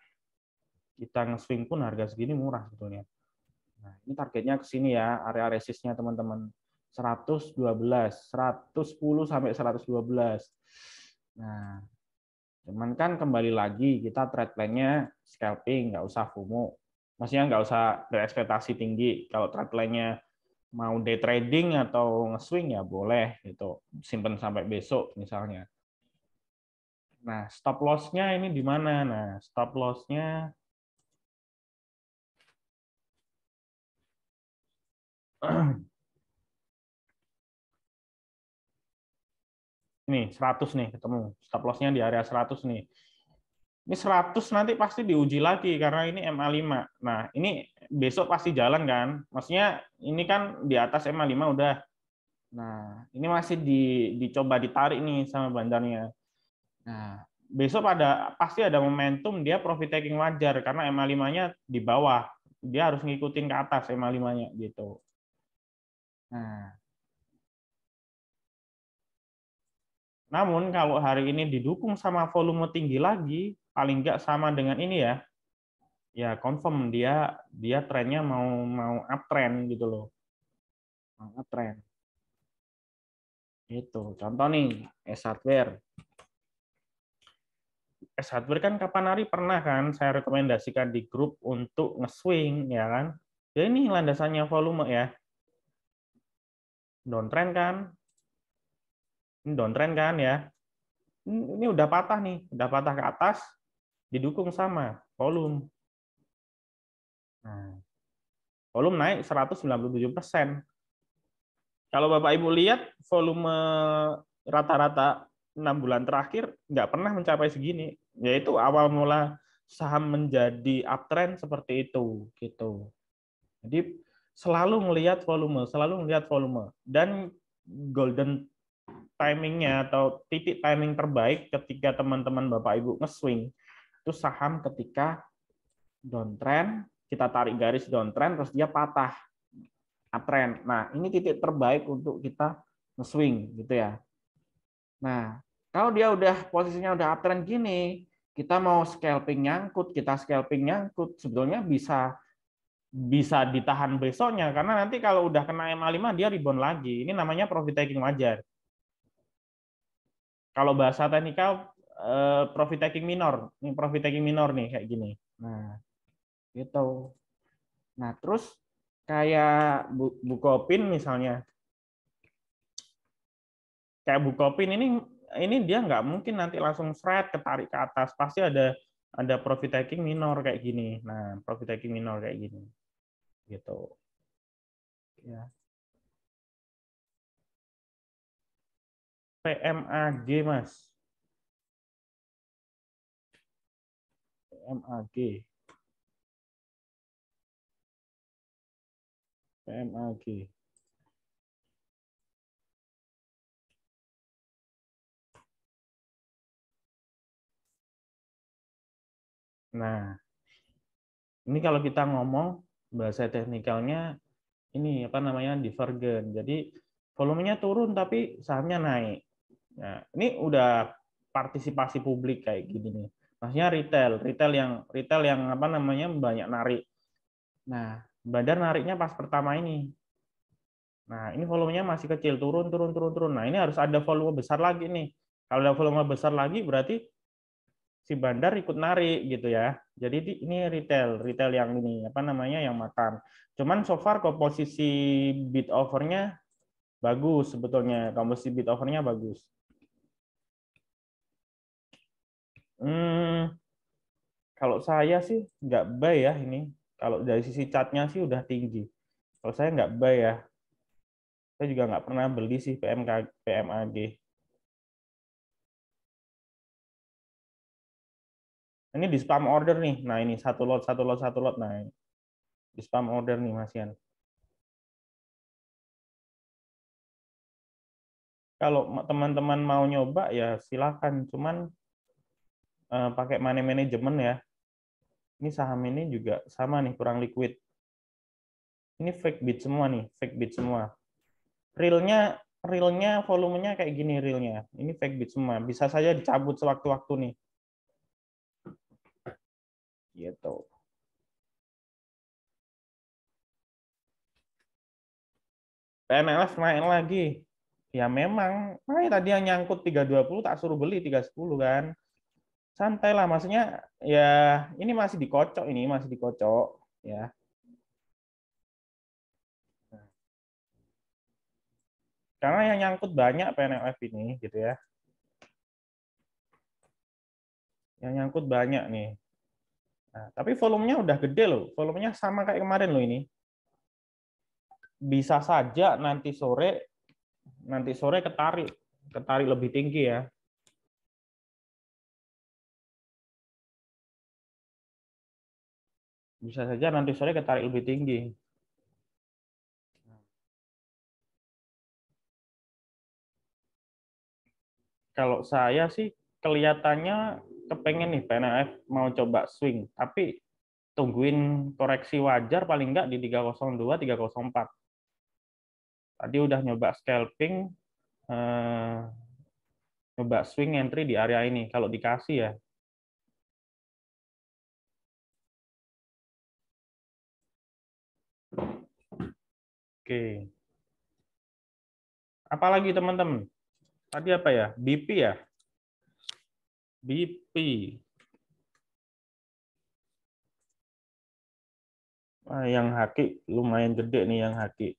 nge-swing pun harga segini murah sebetulnya. Nah, ini targetnya ke sini ya, area resistnya teman-teman. 112, 110 sampai 112. Nah, cuman kan kembali lagi kita trade plan-nya scalping, nggak usah FOMO. Maksudnya nggak usah berekspektasi tinggi. Kalau trade plan-nya mau day trading atau nge-swing ya boleh gitu. Simpen sampai besok misalnya. Nah, stop loss-nya ini di mana? Nah, stop loss-nya nih 100 nih ketemu. Stop loss-nya di area 100 nih. Ini 100 nanti pasti diuji lagi karena ini MA5. Nah, ini besok pasti jalan kan? Maksudnya ini kan di atas MA5 udah. Nah, ini masih dicoba ditarik nih sama bandarnya. Nah, besok pasti ada momentum dia profit taking wajar karena MA5-nya di bawah. Dia harus ngikutin ke atas MA5-nya gitu. Nah, namun kalau hari ini didukung sama volume tinggi lagi, paling nggak sama dengan ini ya, ya confirm dia trennya mau uptrend gitu loh. Mau uptrend. Itu. Contoh nih, S-Hardware. S-Hardware kan kapan hari pernah kan saya rekomendasikan di grup untuk nge-swing ya kan. Ya ini landasannya volume ya. Downtrend kan? Ini downtrend kan ya. Ini udah patah nih, udah patah ke atas, didukung sama volume. Nah, volume naik 197%. Kalau Bapak Ibu lihat volume rata-rata 6 bulan terakhir nggak pernah mencapai segini, yaitu awal mula saham menjadi uptrend seperti itu gitu. Jadi selalu melihat volume dan golden timingnya atau titik timing terbaik ketika teman-teman Bapak Ibu nge-swing itu saham ketika downtrend, kita tarik garis downtrend terus dia patah uptrend. Nah, ini titik terbaik untuk kita nge-swing gitu ya. Nah, kalau dia udah posisinya udah uptrend gini, kita mau scalping nyangkut, sebetulnya bisa ditahan besoknya karena nanti kalau udah kena MA5 dia rebound lagi. Ini namanya profit taking wajar. Kalau bahasa teknikal profit taking minor, ini profit taking minor nih kayak gini. Nah, gitu. Nah, terus kayak Bukopin misalnya, kayak Bukopin ini dia nggak mungkin nanti langsung flat ketarik ke atas, pasti ada profit taking minor kayak gini. Nah, profit taking minor kayak gini, gitu. Ya. PMAG Mas, PMAG, PMAG. Nah, ini kalau kita ngomong bahasa teknikalnya ini apa namanya divergen. Jadi volumenya turun tapi sahamnya naik. Nah, ini udah partisipasi publik kayak gini nih. Maksudnya retail yang apa namanya banyak narik. Nah, Bandar nariknya pas pertama ini. Nah, ini volumenya masih kecil, turun, turun, turun, turun. Nah, ini harus ada volume besar lagi nih. Kalau ada volume besar lagi berarti si bandar ikut narik gitu ya. Jadi ini retail yang ini apa namanya yang makan. Cuman so far komposisi bid overnya bagus sebetulnya. Komposisi bid overnya bagus. Hmm, kalau saya sih nggak buy ya ini. Kalau dari sisi chartnya sih udah tinggi. Kalau saya nggak buy ya. Saya juga nggak pernah beli sih PMAG. Ini di spam order nih. Nah ini satu lot, satu lot, satu lot. Nah di spam order nih Mas Yan. Kalau teman-teman mau nyoba ya silakan. Cuman pakai money management ya. Ini saham ini juga sama nih kurang liquid. Ini fake bid semua nih, fake bid semua. Realnya realnya volumenya kayak gini realnya. Ini fake bid semua. Bisa saja dicabut sewaktu-waktu nih. Gitu. PNLF naik lagi. Ya memang, makanya tadi yang nyangkut 320 tak suruh beli 310 kan. Santai lah, maksudnya ya ini masih dikocok ini, masih dikocok ya. Karena yang nyangkut banyak PNLF ini gitu ya. Yang nyangkut banyak nih. Nah, tapi volumenya udah gede loh. Volumenya sama kayak kemarin loh ini. Bisa saja nanti sore ketarik lebih tinggi ya. Bisa saja nanti sore ketarik lebih tinggi. Kalau saya sih kelihatannya kepengen nih PNF mau coba swing, tapi tungguin koreksi wajar paling enggak di 302, 304. Tadi udah nyoba scalping, eh, nyoba swing entry di area ini. Kalau dikasih ya. Oke. Apalagi teman-teman? Tadi apa ya? BP ya? BP. Yang haki lumayan gede nih yang haki.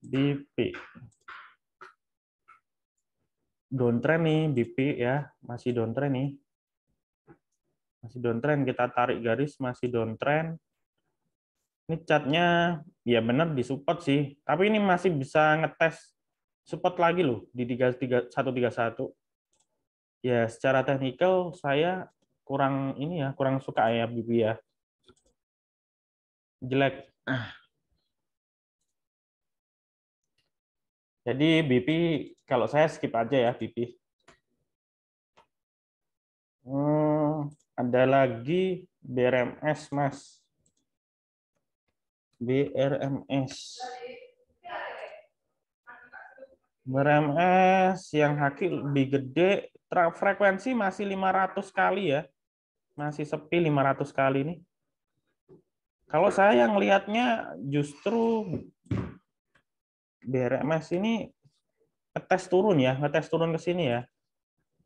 BP. Downtrend nih BP ya, masih downtrend nih. Masih downtrend, kita tarik garis masih downtrend. Ini catnya ya benar di support sih, tapi ini masih bisa ngetes support lagi loh di 131. Ya secara teknikal saya kurang ini ya, kurang suka ya BP ya. Jelek. Jadi BP kalau saya skip aja ya BP. Ada lagi BRMS Mas. BRMS. BRMS yang haki lebih gede, frekuensi masih 500 kali ya. Masih sepi 500 kali nih. Kalau saya yang lihatnya justru BRMS ini ngetes turun ke sini ya.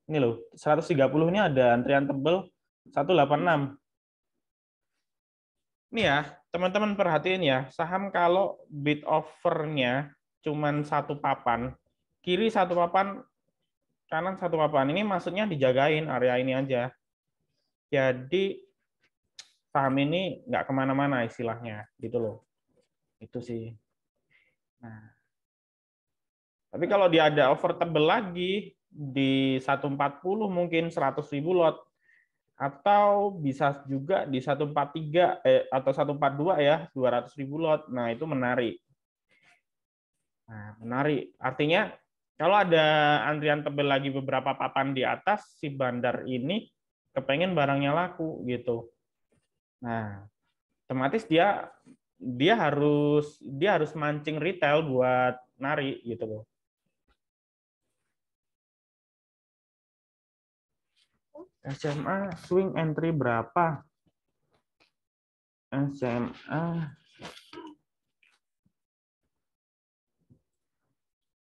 Ini loh, 130 ini ada antrian tebel 186. Ini ya, teman-teman perhatiin ya, saham kalau bid offer-nya cuman satu papan, kiri satu papan, kanan satu papan. Ini maksudnya dijagain area ini aja. Jadi saham ini nggak kemana-mana istilahnya, gitu loh. Itu sih. Nah, tapi kalau dia ada over tebel lagi di 140 mungkin 100.000 lot, atau bisa juga di 143 atau 142 ya 200.000 lot. Nah, itu menarik. Nah, menarik. Artinya kalau ada antrian tebel lagi beberapa papan di atas, si bandar ini kepengen barangnya laku gitu. Nah, otomatis dia harus mancing retail buat nari gitu loh. SMA swing entry berapa?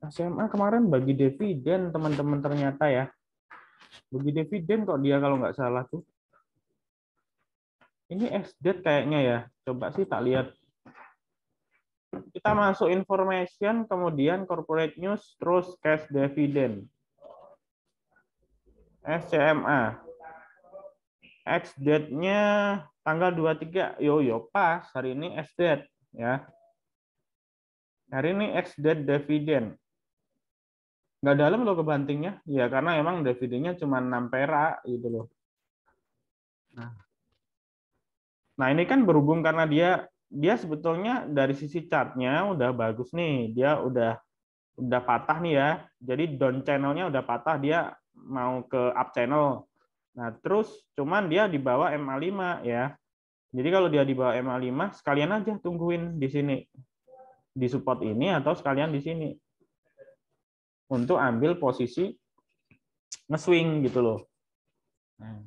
SMA kemarin bagi dividen teman-teman ternyata ya. Bagi dividen kok dia kalau nggak salah tuh. Ini XDate kayaknya ya. Coba sih tak lihat. Kita masuk information, kemudian corporate news, terus cash dividend. SCMA. X-date-nya tanggal 23. Yo pas, hari ini X-date ya. Hari ini X-date dividend. Nggak dalam loh kebantingnya. Ya karena emang dividennya cuma 6 perak gitu loh. Nah, ini kan berhubung karena dia sebetulnya dari sisi chartnya udah bagus nih. Dia udah patah nih ya. Jadi down channel-nya udah patah, dia mau ke up channel. Nah, terus cuman dia di bawah MA5 ya. Jadi kalau dia di bawah MA5, sekalian aja tungguin di sini. Di support ini atau sekalian di sini. Untuk ambil posisi nge-swing gitu loh. Nah.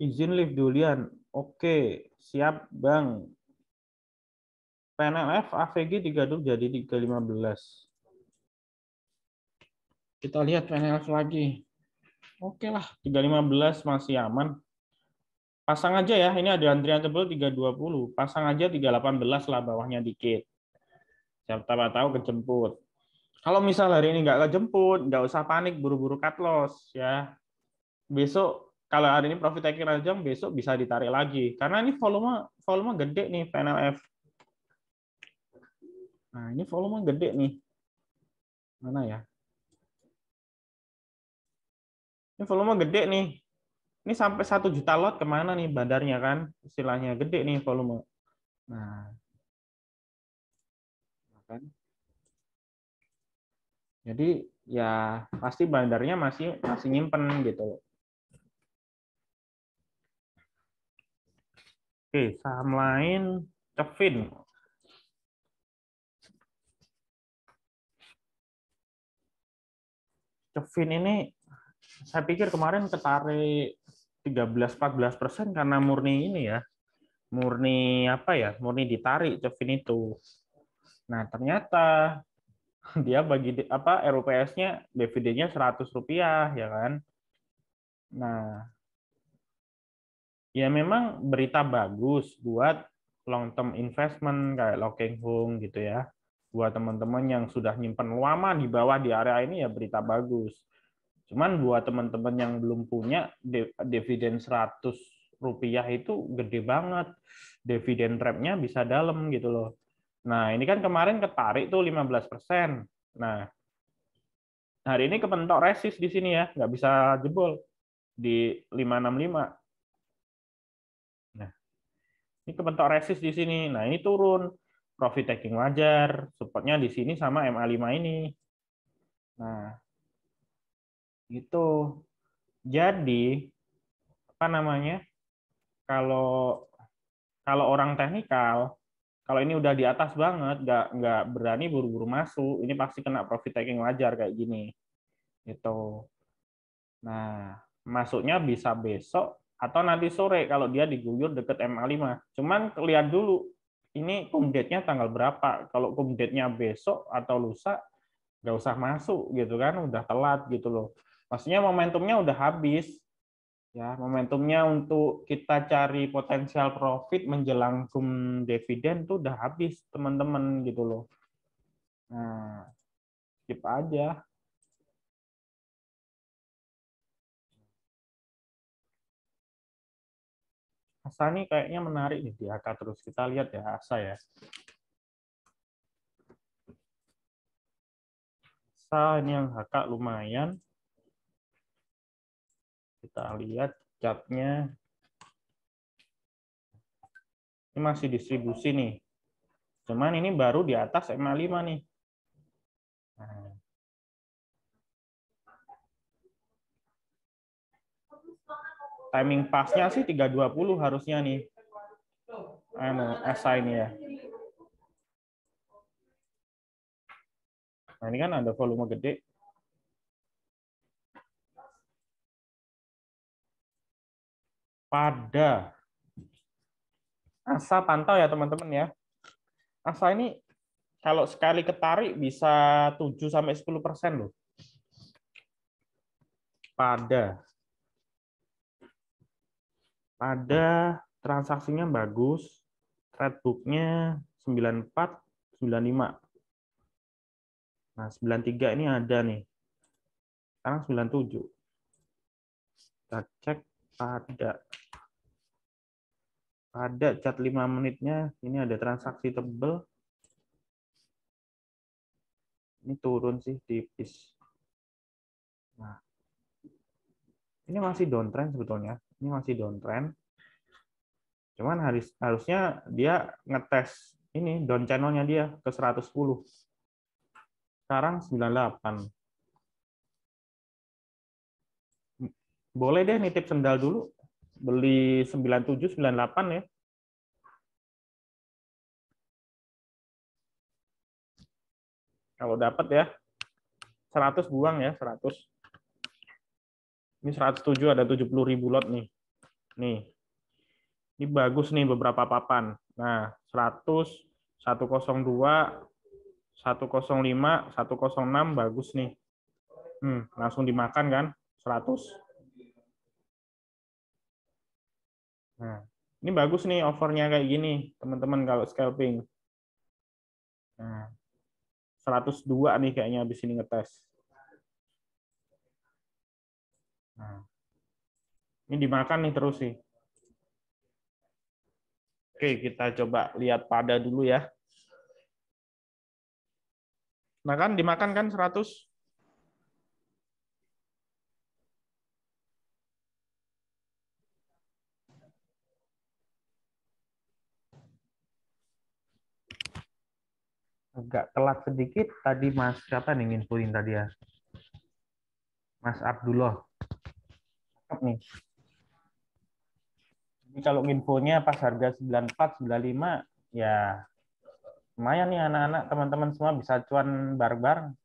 Izin live duluan. Oke, siap Bang. PNLF AVG 30 jadi 315. Kita lihat PNLF lagi. Oke lah, 315 masih aman. Pasang aja ya, ini ada antrian tebel 320. Pasang aja 318 lah bawahnya dikit. Siapa tahu kejemput. Kalau misal hari ini nggak kejemput, nggak usah panik, buru-buru cut loss ya. Besok kalau hari ini profit taking rajang, besok bisa ditarik lagi. Karena ini volume gede nih PNLF. Nah, ini volume gede nih. Mana ya? Ini volume gede nih. Ini sampai 1 juta lot kemana nih bandarnya kan? Istilahnya gede nih volume. Nah, kan? Jadi ya pasti bandarnya masih nyimpen gitu. Oke, saham lain Cevin. Cevin ini saya pikir kemarin ketarik 13-14% karena murni ini ya. Murni apa ya? Murni ditarik Cevin itu. Nah, ternyata dia bagi apa RUPS-nya dividennya Rp100 ya kan. Nah, ya memang berita bagus buat long term investment kayak Locking Home gitu ya. Buat teman-teman yang sudah nyimpen lama di bawah di area ini ya berita bagus. Cuman buat teman-teman yang belum punya dividen Rp100 itu gede banget. Dividen trap-nya bisa dalam gitu loh. Nah, ini kan kemarin ketarik tuh 15%. Nah, hari ini kepentok resist di sini ya, nggak bisa jebol di 565. Nah, ini kebentuk resist di sini. Nah, ini turun. Profit taking wajar. Supportnya di sini sama MA5 ini. Nah, gitu. Jadi, apa namanya? Kalau kalau orang teknikal, kalau ini udah di atas banget, nggak berani buru-buru masuk, ini pasti kena profit taking wajar kayak gini. Itu. Nah, masuknya bisa besok atau nanti sore kalau dia diguyur deket MA5. Cuman lihat dulu, ini cum date-nya tanggal berapa. Kalau cum date-nya besok atau lusa, nggak usah masuk gitu kan, udah telat gitu loh. Maksudnya momentumnya udah habis. Ya, momentumnya untuk kita cari potensial profit menjelang cum dividen tuh udah habis, teman-teman gitu loh. Nah, skip aja. Asa nih kayaknya menarik nih di AK terus. Kita lihat ya Asa ya. Asa ini yang HK lumayan. Kita lihat chartnya. Ini masih distribusi nih. Cuman ini baru di atas MA5 nih. Nah, timing pasnya sih 320 harusnya nih. Asa ini ya. Nah, ini kan ada volume gede. Pada Asa pantau ya teman-teman ya. Asa ini kalau sekali ketarik bisa 7-10% loh. Pada transaksinya bagus, trade book-nya 94, 95. Nah, 93 ini ada nih. Sekarang 97. Kita cek pada cat 5 menitnya, ini ada transaksi tebel. Ini turun sih tipis. Nah, ini masih downtrend sebetulnya. Ini masih downtrend. Cuman harusnya dia ngetes ini down channel-nya dia ke 110. Sekarang 98. Boleh deh nitip sendal dulu. Beli 97, 98 ya. Kalau dapat ya. 100 buang ya, 100. Ini 107 ada 70.000 lot nih. Nih. Ini bagus nih beberapa papan. Nah, 100, 102, 105, 106 bagus nih. Langsung dimakan kan? 100. Nah, ini bagus nih offernya kayak gini, teman-teman kalau scalping. Nah, 102 nih kayaknya habis ini ngetes. Nah, ini dimakan nih terus sih. Oke, kita coba lihat pada dulu ya. Nah kan dimakan kan 100. Agak telat sedikit tadi Mas siapa nih nginfoin tadi ya? Mas Abdullah. Cakep nih. Jadi kalau infonya pas harga 94, 95 ya lumayan nih anak-anak teman-teman semua bisa cuan bareng-bareng.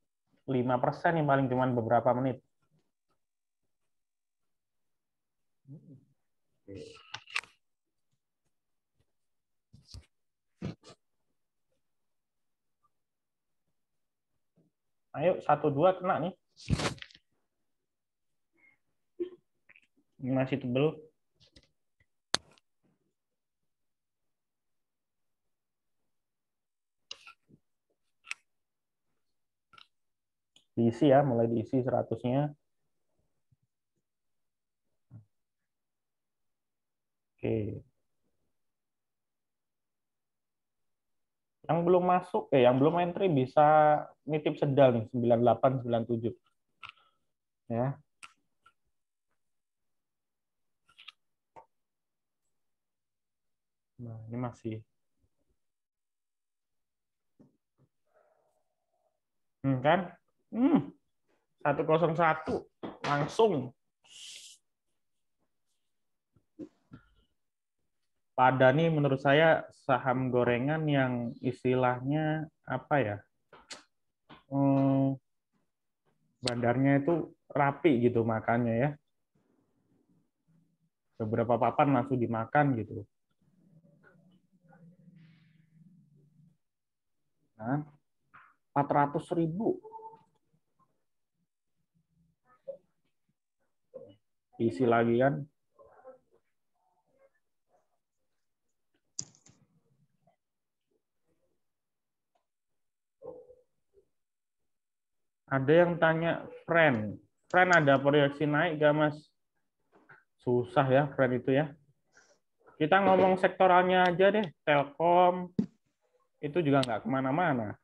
5% yang paling cuman beberapa menit. Ayo 1-2 kena nih. Ini masih tebel. Diisi ya, mulai diisi 100-nya. Oke. Yang belum masuk, yang belum entry bisa nitip sedal nih, 98, 97. Ya. Nah, ini masih. Kan? 101 langsung. Pada nih menurut saya saham gorengan yang istilahnya apa ya? bandarnya itu rapi gitu makannya ya. Beberapa papan langsung dimakan gitu. Nah, 400.000 isi lagi kan. Ada yang tanya, friend ada proyeksi naik gak Mas? Susah ya friend itu ya. Kita ngomong sektoralnya aja deh, Telkom itu juga nggak kemana-mana.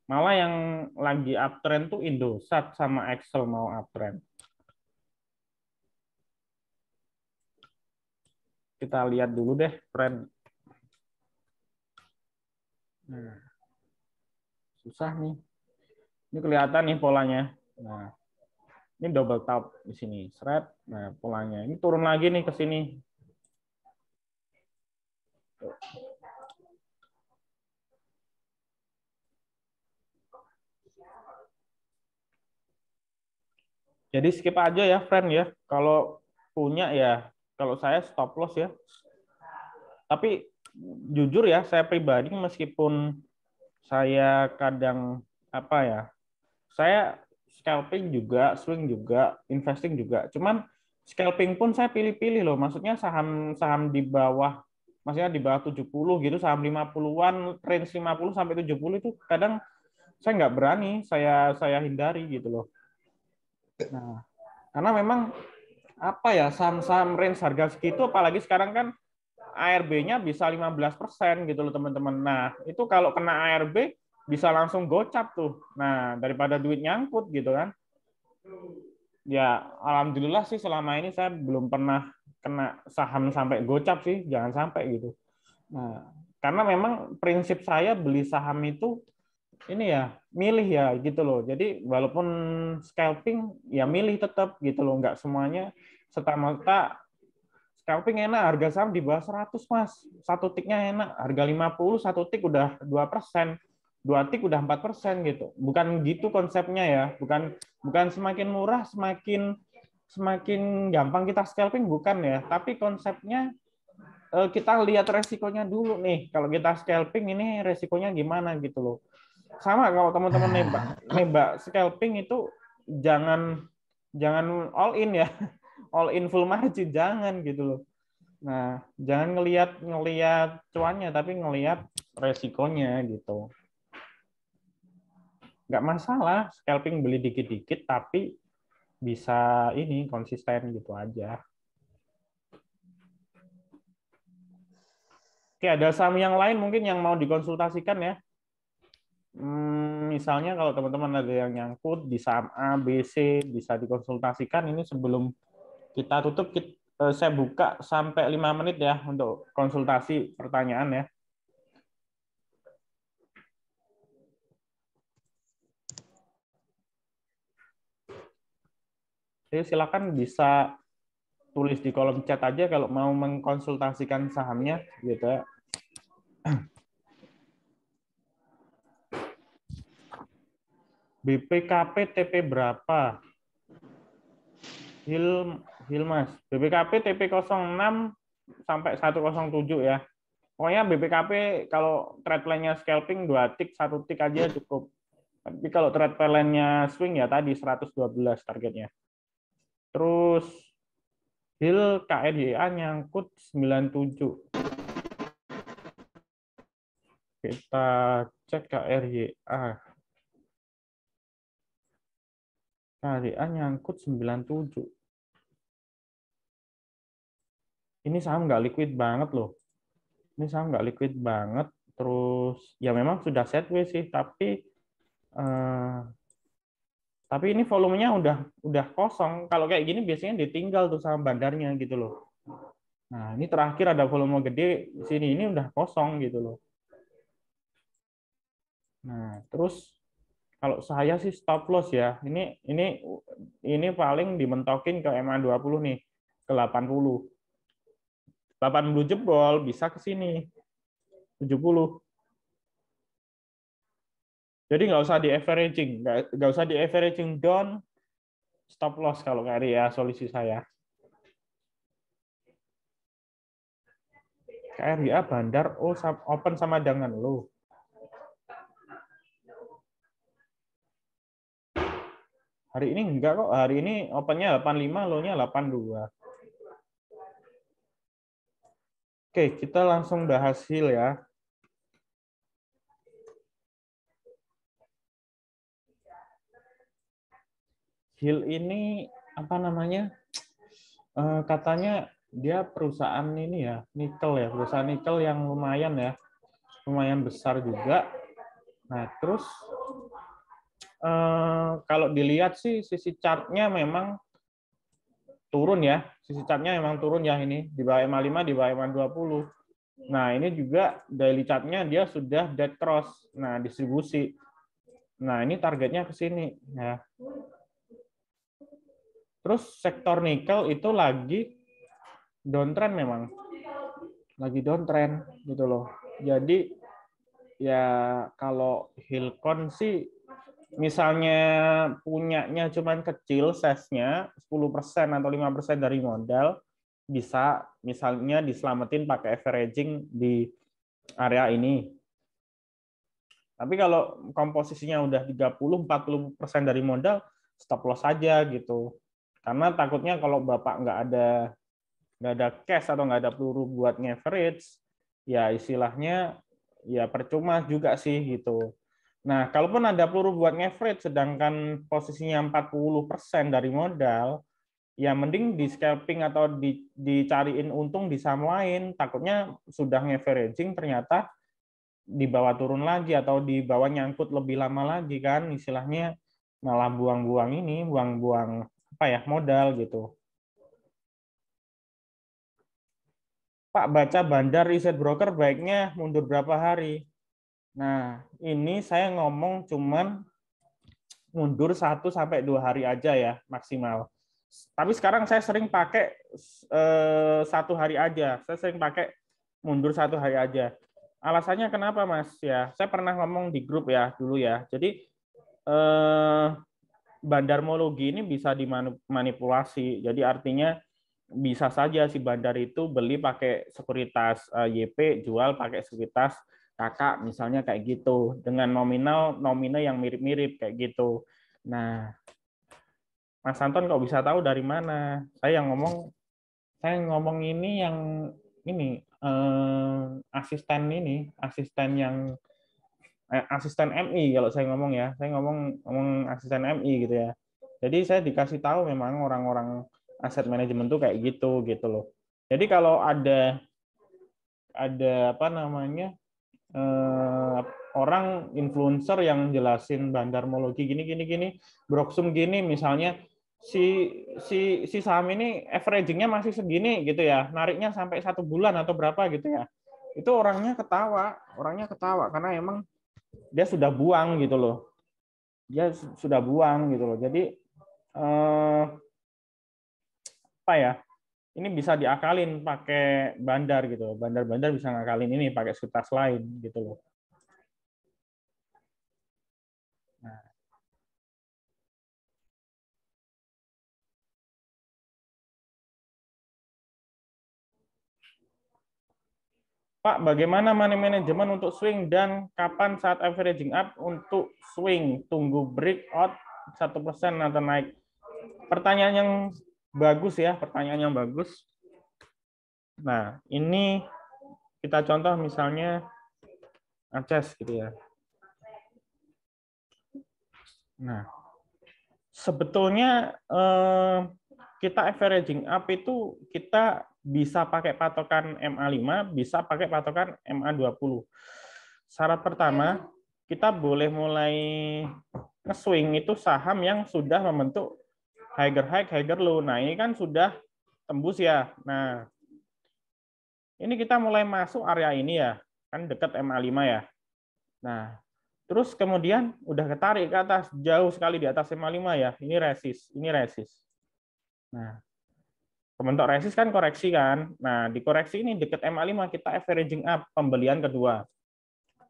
Malah yang lagi uptrend tuh Indosat sama Excel mau uptrend. Kita lihat dulu deh, friend. Nah, susah nih. Ini kelihatan nih polanya. Nah, ini double top di sini, thread. Nah, polanya ini turun lagi nih ke sini. Jadi skip aja ya, friend ya. Kalau punya ya, kalau saya stop loss ya. Tapi jujur ya, saya pribadi meskipun saya kadang apa ya, saya scalping juga, swing juga, investing juga. Cuman scalping pun saya pilih-pilih loh. Maksudnya saham-saham di bawah, maksudnya di bawah 70 gitu, saham 50-an, range 50 sampai 70 itu kadang saya nggak berani, saya hindari gitu loh. Nah, karena memang apa ya, saham-saham range harga segitu, apalagi sekarang kan ARB-nya bisa 15% gitu loh teman-teman. Nah, itu kalau kena ARB bisa langsung gocap tuh. Nah, daripada duit nyangkut gitu kan. Ya, alhamdulillah sih selama ini saya belum pernah kena saham sampai gocap sih, jangan sampai gitu. Nah, karena memang prinsip saya beli saham itu ini ya, milih ya gitu loh. Jadi walaupun scalping ya milih tetap gitu loh, nggak semuanya serta-merta scalping enak, harga saham di bawah 100 Mas. Satu tiknya enak, harga 50, satu tik udah 2%. Dua tik udah 4% gitu. Bukan gitu konsepnya ya. Bukan semakin murah semakin semakin gampang kita scalping, bukan ya. Tapi konsepnya kita lihat resikonya dulu nih. Kalau kita scalping ini resikonya gimana gitu loh. Sama kalau teman-teman nembak nembak scalping itu jangan jangan all in ya. All in full margin jangan gitu loh. Nah, jangan ngelihat ngelihat cuannya, tapi ngelihat resikonya gitu. Nggak masalah, scalping beli dikit-dikit, tapi bisa ini konsisten gitu aja. Oke, ada saham yang lain mungkin yang mau dikonsultasikan ya. Misalnya kalau teman-teman ada yang nyangkut di saham A, B, C, bisa dikonsultasikan. Ini sebelum kita tutup, saya buka sampai 5 menit ya untuk konsultasi pertanyaan ya. Jadi silakan bisa tulis di kolom chat aja kalau mau mengkonsultasikan sahamnya gitu ya. BPKP TP berapa? Hilmas. BPKP TP 06 sampai 107 ya. Pokoknya BPKP kalau trade plan-nya scalping 2 tik, 1 tik aja cukup. Tapi kalau trade plan-nya swing ya tadi 112 targetnya. Terus HIL KRYA nyangkut 97. Kita cek KRYA. KRYA nyangkut 97. Ini saham nggak liquid banget loh. Ini saham nggak liquid banget. Terus ya memang sudah sideways sih, eh, tapi ini volumenya udah kosong. Kalau kayak gini biasanya ditinggal tuh sama bandarnya gitu loh. Nah, ini terakhir ada volume gede di sini, ini udah kosong gitu loh. Nah, terus kalau saya sih stop loss ya. Ini paling dimentokin ke MA20 nih, ke 80. 80 jebol bisa ke sini 70. Jadi nggak usah di averaging, nggak usah di averaging down, stop loss kalau KRI ya, solusi saya. KRIA Bandar, oh open sama dengan lo. Hari ini enggak kok, hari ini opennya 85, low-nya 82. Oke, kita langsung bahas HIL ya. HIL ini apa namanya? Katanya dia perusahaan ini ya, nikel ya, perusahaan nikel yang lumayan besar juga. Nah, terus kalau dilihat sih sisi chartnya memang turun ya, sisi chartnya memang turun ya ini di bawah MA5, di bawah MA20. Nah, ini juga daily chartnya dia sudah dead cross. Nah, distribusi. Nah, ini targetnya ke sini ya. Terus sektor nikel itu lagi downtrend memang. Lagi downtrend gitu loh. Jadi ya kalau Hilcon sih misalnya punyanya cuman kecil size-nya 10% atau 5% dari modal, bisa misalnya diselamatin pakai averaging di area ini. Tapi kalau komposisinya udah 30-40% dari modal, stop loss saja gitu. Karena takutnya kalau Bapak nggak ada cash atau nggak ada peluru buat nge-average, ya istilahnya ya percuma juga sih gitu. Nah, kalaupun ada peluru buat nge-average sedangkan posisinya 40% dari modal, ya mending di scalping atau dicariin untung di saham lain. Takutnya sudah nge-averaging ternyata di bawah turun lagi atau di bawah nyangkut lebih lama lagi kan, istilahnya malah buang-buang apa ya, modal gitu. Pak, baca Bandar Riset Broker baiknya mundur berapa hari? Nah, ini saya ngomong cuman mundur 1-2 hari aja ya maksimal. Tapi sekarang saya sering pakai 1 hari aja. Saya sering pakai mundur 1 hari aja. Alasannya kenapa, Mas? Ya, saya pernah ngomong di grup ya dulu ya. Jadi bandarmologi ini bisa dimanipulasi. Jadi artinya bisa saja si bandar itu beli pakai sekuritas YP, jual pakai sekuritas kakak, misalnya kayak gitu, dengan nominal yang mirip-mirip kayak gitu. Nah, Mas Anton kok bisa tahu dari mana? Saya ngomong ini yang ini asisten yang asisten MI kalau saya ngomong ya. Saya ngomong asisten MI gitu ya. Jadi saya dikasih tahu memang orang-orang aset manajemen tuh kayak gitu loh. Jadi kalau ada apa namanya orang influencer yang jelasin bandarmologi gini, broksum gini, misalnya si saham ini averagingnya masih segini gitu ya, nariknya sampai 1 bulan atau berapa gitu ya, itu orangnya ketawa karena emang dia sudah buang gitu loh, jadi apa ya, ini bisa diakalin pakai bandar gitu, bandar bisa ngakalin ini pakai sekuritas lain gitu loh. Nah, Pak, bagaimana money management untuk swing dan kapan saat averaging up untuk swing? Tunggu breakout 1% atau naik? Pertanyaan yang bagus ya, pertanyaan yang bagus. Nah, ini kita contoh misalnya ACES gitu ya. Nah, sebetulnya kita averaging up itu kita bisa pakai patokan MA5, bisa pakai patokan MA20. Syarat pertama, kita boleh mulai nge-swing itu saham yang sudah membentuk higher high, higher low. Nah, ini kan sudah tembus ya. Nah, ini kita mulai masuk area ini ya, kan dekat MA5 ya. Nah, terus kemudian udah ketarik ke atas, jauh sekali di atas MA5 ya. Ini resist. Nah, kebentuk resist kan koreksi kan. Nah, di koreksi ini dekat MA5 kita averaging up, pembelian kedua.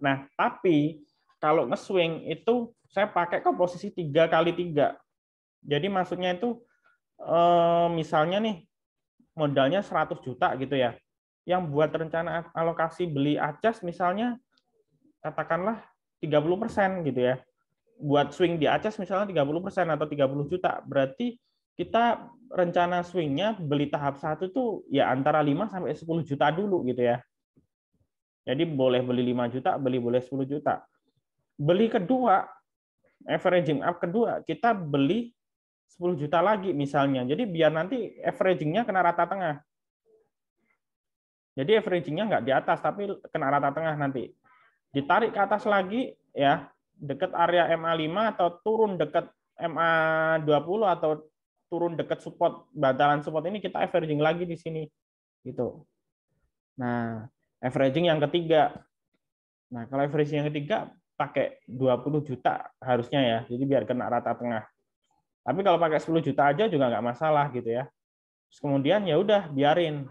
Nah, tapi kalau nge-swing itu saya pakai komposisi 3x3. Jadi maksudnya itu misalnya nih modalnya 100 juta gitu ya. Yang buat rencana alokasi beli ACES misalnya katakanlah 30% gitu ya. Buat swing di ACES misalnya 30% atau 30 juta. Berarti kita rencana swingnya beli tahap 1 tuh ya antara 5 sampai 10 juta dulu gitu ya. Jadi boleh beli 5 juta, boleh 10 juta. Beli kedua, averaging up kedua, kita beli 10 juta lagi misalnya. Jadi biar nanti averagingnya kena rata tengah. Jadi averagingnya nggak di atas, tapi kena rata tengah nanti. Ditarik ke atas lagi, ya dekat area MA5 atau turun dekat MA20 atau turun dekat support, bantalan support ini kita averaging lagi di sini. Gitu. Nah, averaging yang ketiga. Nah, kalau averaging yang ketiga pakai 20 juta harusnya ya. Jadi biar kena rata tengah. Tapi kalau pakai 10 juta aja juga nggak masalah gitu ya. Terus kemudian ya udah biarin.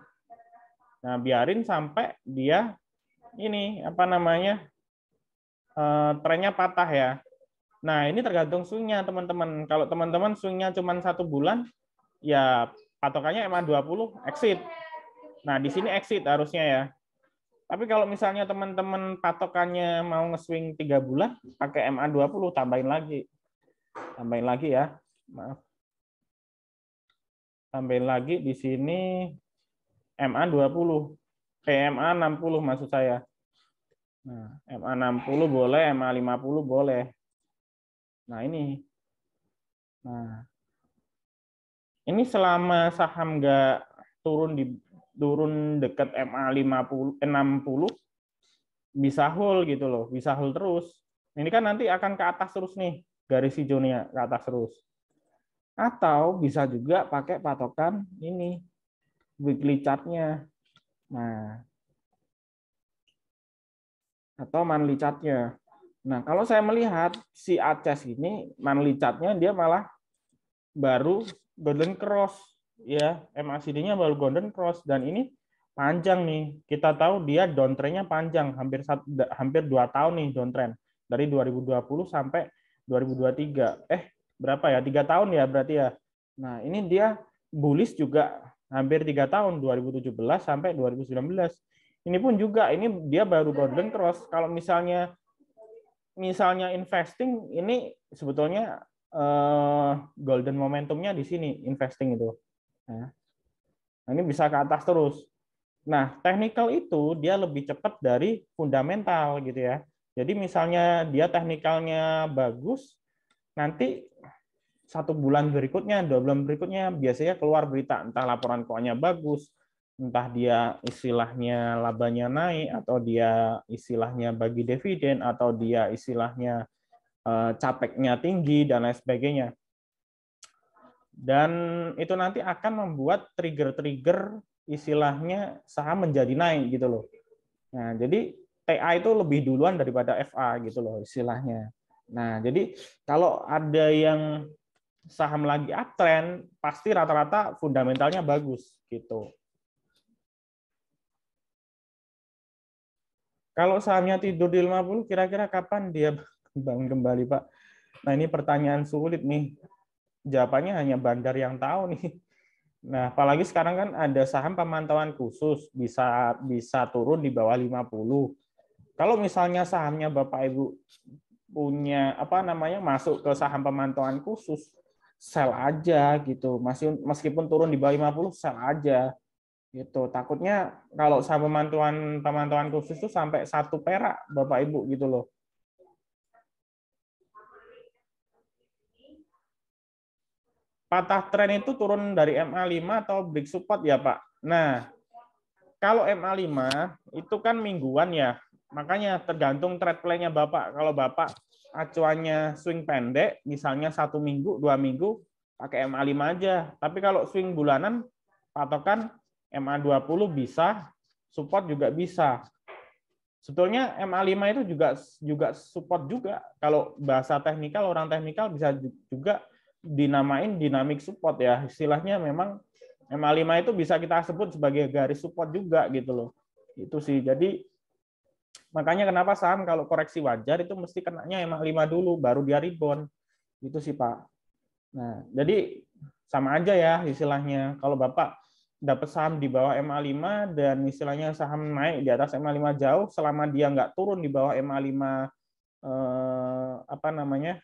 Nah, biarin sampai dia ini apa namanya? Trennya patah ya. Nah, ini tergantung swingnya teman-teman. Kalau teman-teman swingnya cuma 1 bulan, ya patokannya MA20 exit. Nah, di sini exit harusnya ya. Tapi kalau misalnya teman-teman patokannya mau nge-swing 3 bulan, pakai MA20, tambahin lagi. Tambahin lagi ya. Maaf. Tambahin lagi di sini MA20. MA60 maksud saya. Nah, MA60 boleh, MA50 boleh. Nah, ini. Nah, ini selama saham nggak turun dekat MA 60 bisa hold gitu loh, bisa hold terus. Ini kan nanti akan ke atas terus nih, garis hijaunya ke atas terus. Atau bisa juga pakai patokan ini, weekly chart-nya. Nah, atau monthly chart-nya. Nah, kalau saya melihat si ACES ini monthly chart-nya dia malah baru golden cross ya, MACD-nya baru golden cross dan ini panjang nih. Kita tahu dia downtrend-nya panjang, hampir 2 tahun nih downtrend. Dari 2020 sampai 2023. Berapa ya? 3 tahun ya berarti ya. Nah, ini dia bullish juga hampir 3 tahun, 2017 sampai 2019. Ini pun juga ini dia baru golden cross. Kalau misalnya investing ini sebetulnya golden momentumnya di sini investing itu. Nah, ini bisa ke atas terus. Nah, technical itu dia lebih cepat dari fundamental gitu ya. Jadi misalnya dia teknikalnya bagus, nanti 1 bulan berikutnya, 2 bulan berikutnya biasanya keluar berita entah laporan keuangannya bagus, entah dia istilahnya labanya naik, atau dia istilahnya bagi dividen, atau dia istilahnya capeknya tinggi dan lain sebagainya. Dan itu nanti akan membuat trigger-trigger istilahnya saham menjadi naik gitu loh. Nah, jadi TA itu lebih duluan daripada FA gitu loh istilahnya. Nah, jadi kalau ada yang saham lagi uptrend, pasti rata-rata fundamentalnya bagus gitu. Kalau sahamnya tidur di 50, kira-kira kapan dia bangun kembali, Pak? Nah, ini pertanyaan sulit nih. Jawabannya hanya bandar yang tahu nih. Nah, apalagi sekarang kan ada saham pemantauan khusus, bisa bisa turun di bawah 50. Kalau misalnya sahamnya Bapak Ibu punya apa namanya masuk ke saham pemantauan khusus, sell aja gitu. Meskipun turun di bawah 50, sell aja gitu. Takutnya kalau saham pemantauan pemantauan khusus itu sampai 1 perak Bapak Ibu gitu loh. Patah tren itu turun dari MA5 atau break support ya, Pak? Nah, kalau MA5 itu kan mingguan ya, makanya tergantung trade play-nya Bapak. Kalau Bapak acuannya swing pendek, misalnya 1 minggu, 2 minggu, pakai MA5 aja. Tapi kalau swing bulanan, patokan MA20 bisa, support juga bisa. Sebetulnya MA5 itu juga support juga. Kalau bahasa teknikal, orang teknikal bisa juga dinamain dynamic support ya. Istilahnya memang MA5 itu bisa kita sebut sebagai garis support juga gitu loh. Itu sih. Jadi makanya kenapa saham kalau koreksi wajar itu mesti kenanya MA5 dulu baru dia rebound. Itu sih, Pak. Nah, jadi sama aja ya istilahnya. Kalau Bapak dapat saham di bawah MA5 dan istilahnya saham naik di atas MA5 jauh, selama dia nggak turun di bawah MA5 apa namanya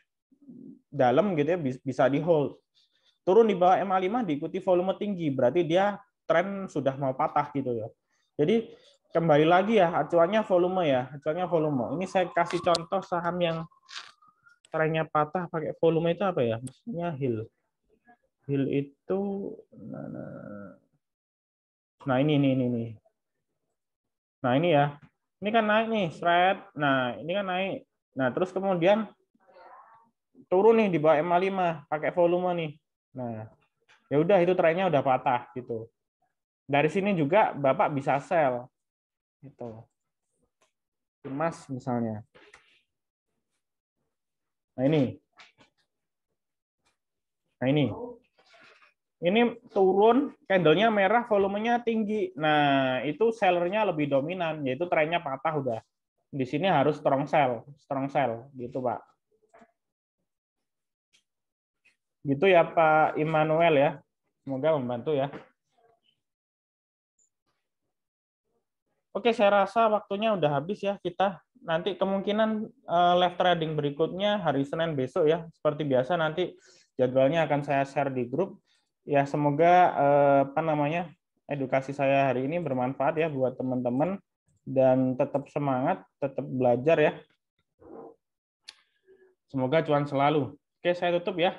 dalam gitu ya, bisa di hold. Turun di bawah MA5 diikuti volume tinggi, berarti dia tren sudah mau patah gitu ya. Jadi kembali lagi ya, acuannya volume ya, acuannya volume. Ini saya kasih contoh saham yang trennya patah pakai volume itu apa ya? Maksudnya Hill. Hill itu nah ini. Nah, ini ya. Ini kan naik nih, shred. Nah, ini kan naik. Nah, terus kemudian turun nih di bawah MA5 pakai volume nih. Nah, ya udah itu trennya udah patah gitu. Dari sini juga Bapak bisa sell gitu. Emas misalnya. Nah, ini. Nah, ini. Ini turun, candlenya merah, volumenya tinggi. Nah, itu sellernya lebih dominan, yaitu trennya patah udah. Di sini harus strong sell gitu, Pak. Gitu ya, Pak Immanuel ya. Semoga membantu ya. Oke, saya rasa waktunya udah habis ya kita. Nanti kemungkinan live trading berikutnya hari Senin besok ya. Seperti biasa nanti jadwalnya akan saya share di grup. Ya, semoga apa namanya edukasi saya hari ini bermanfaat ya buat teman-teman dan tetap semangat, tetap belajar ya. Semoga cuan selalu. Oke, saya tutup ya.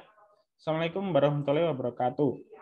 Assalamualaikum warahmatullahi wabarakatuh.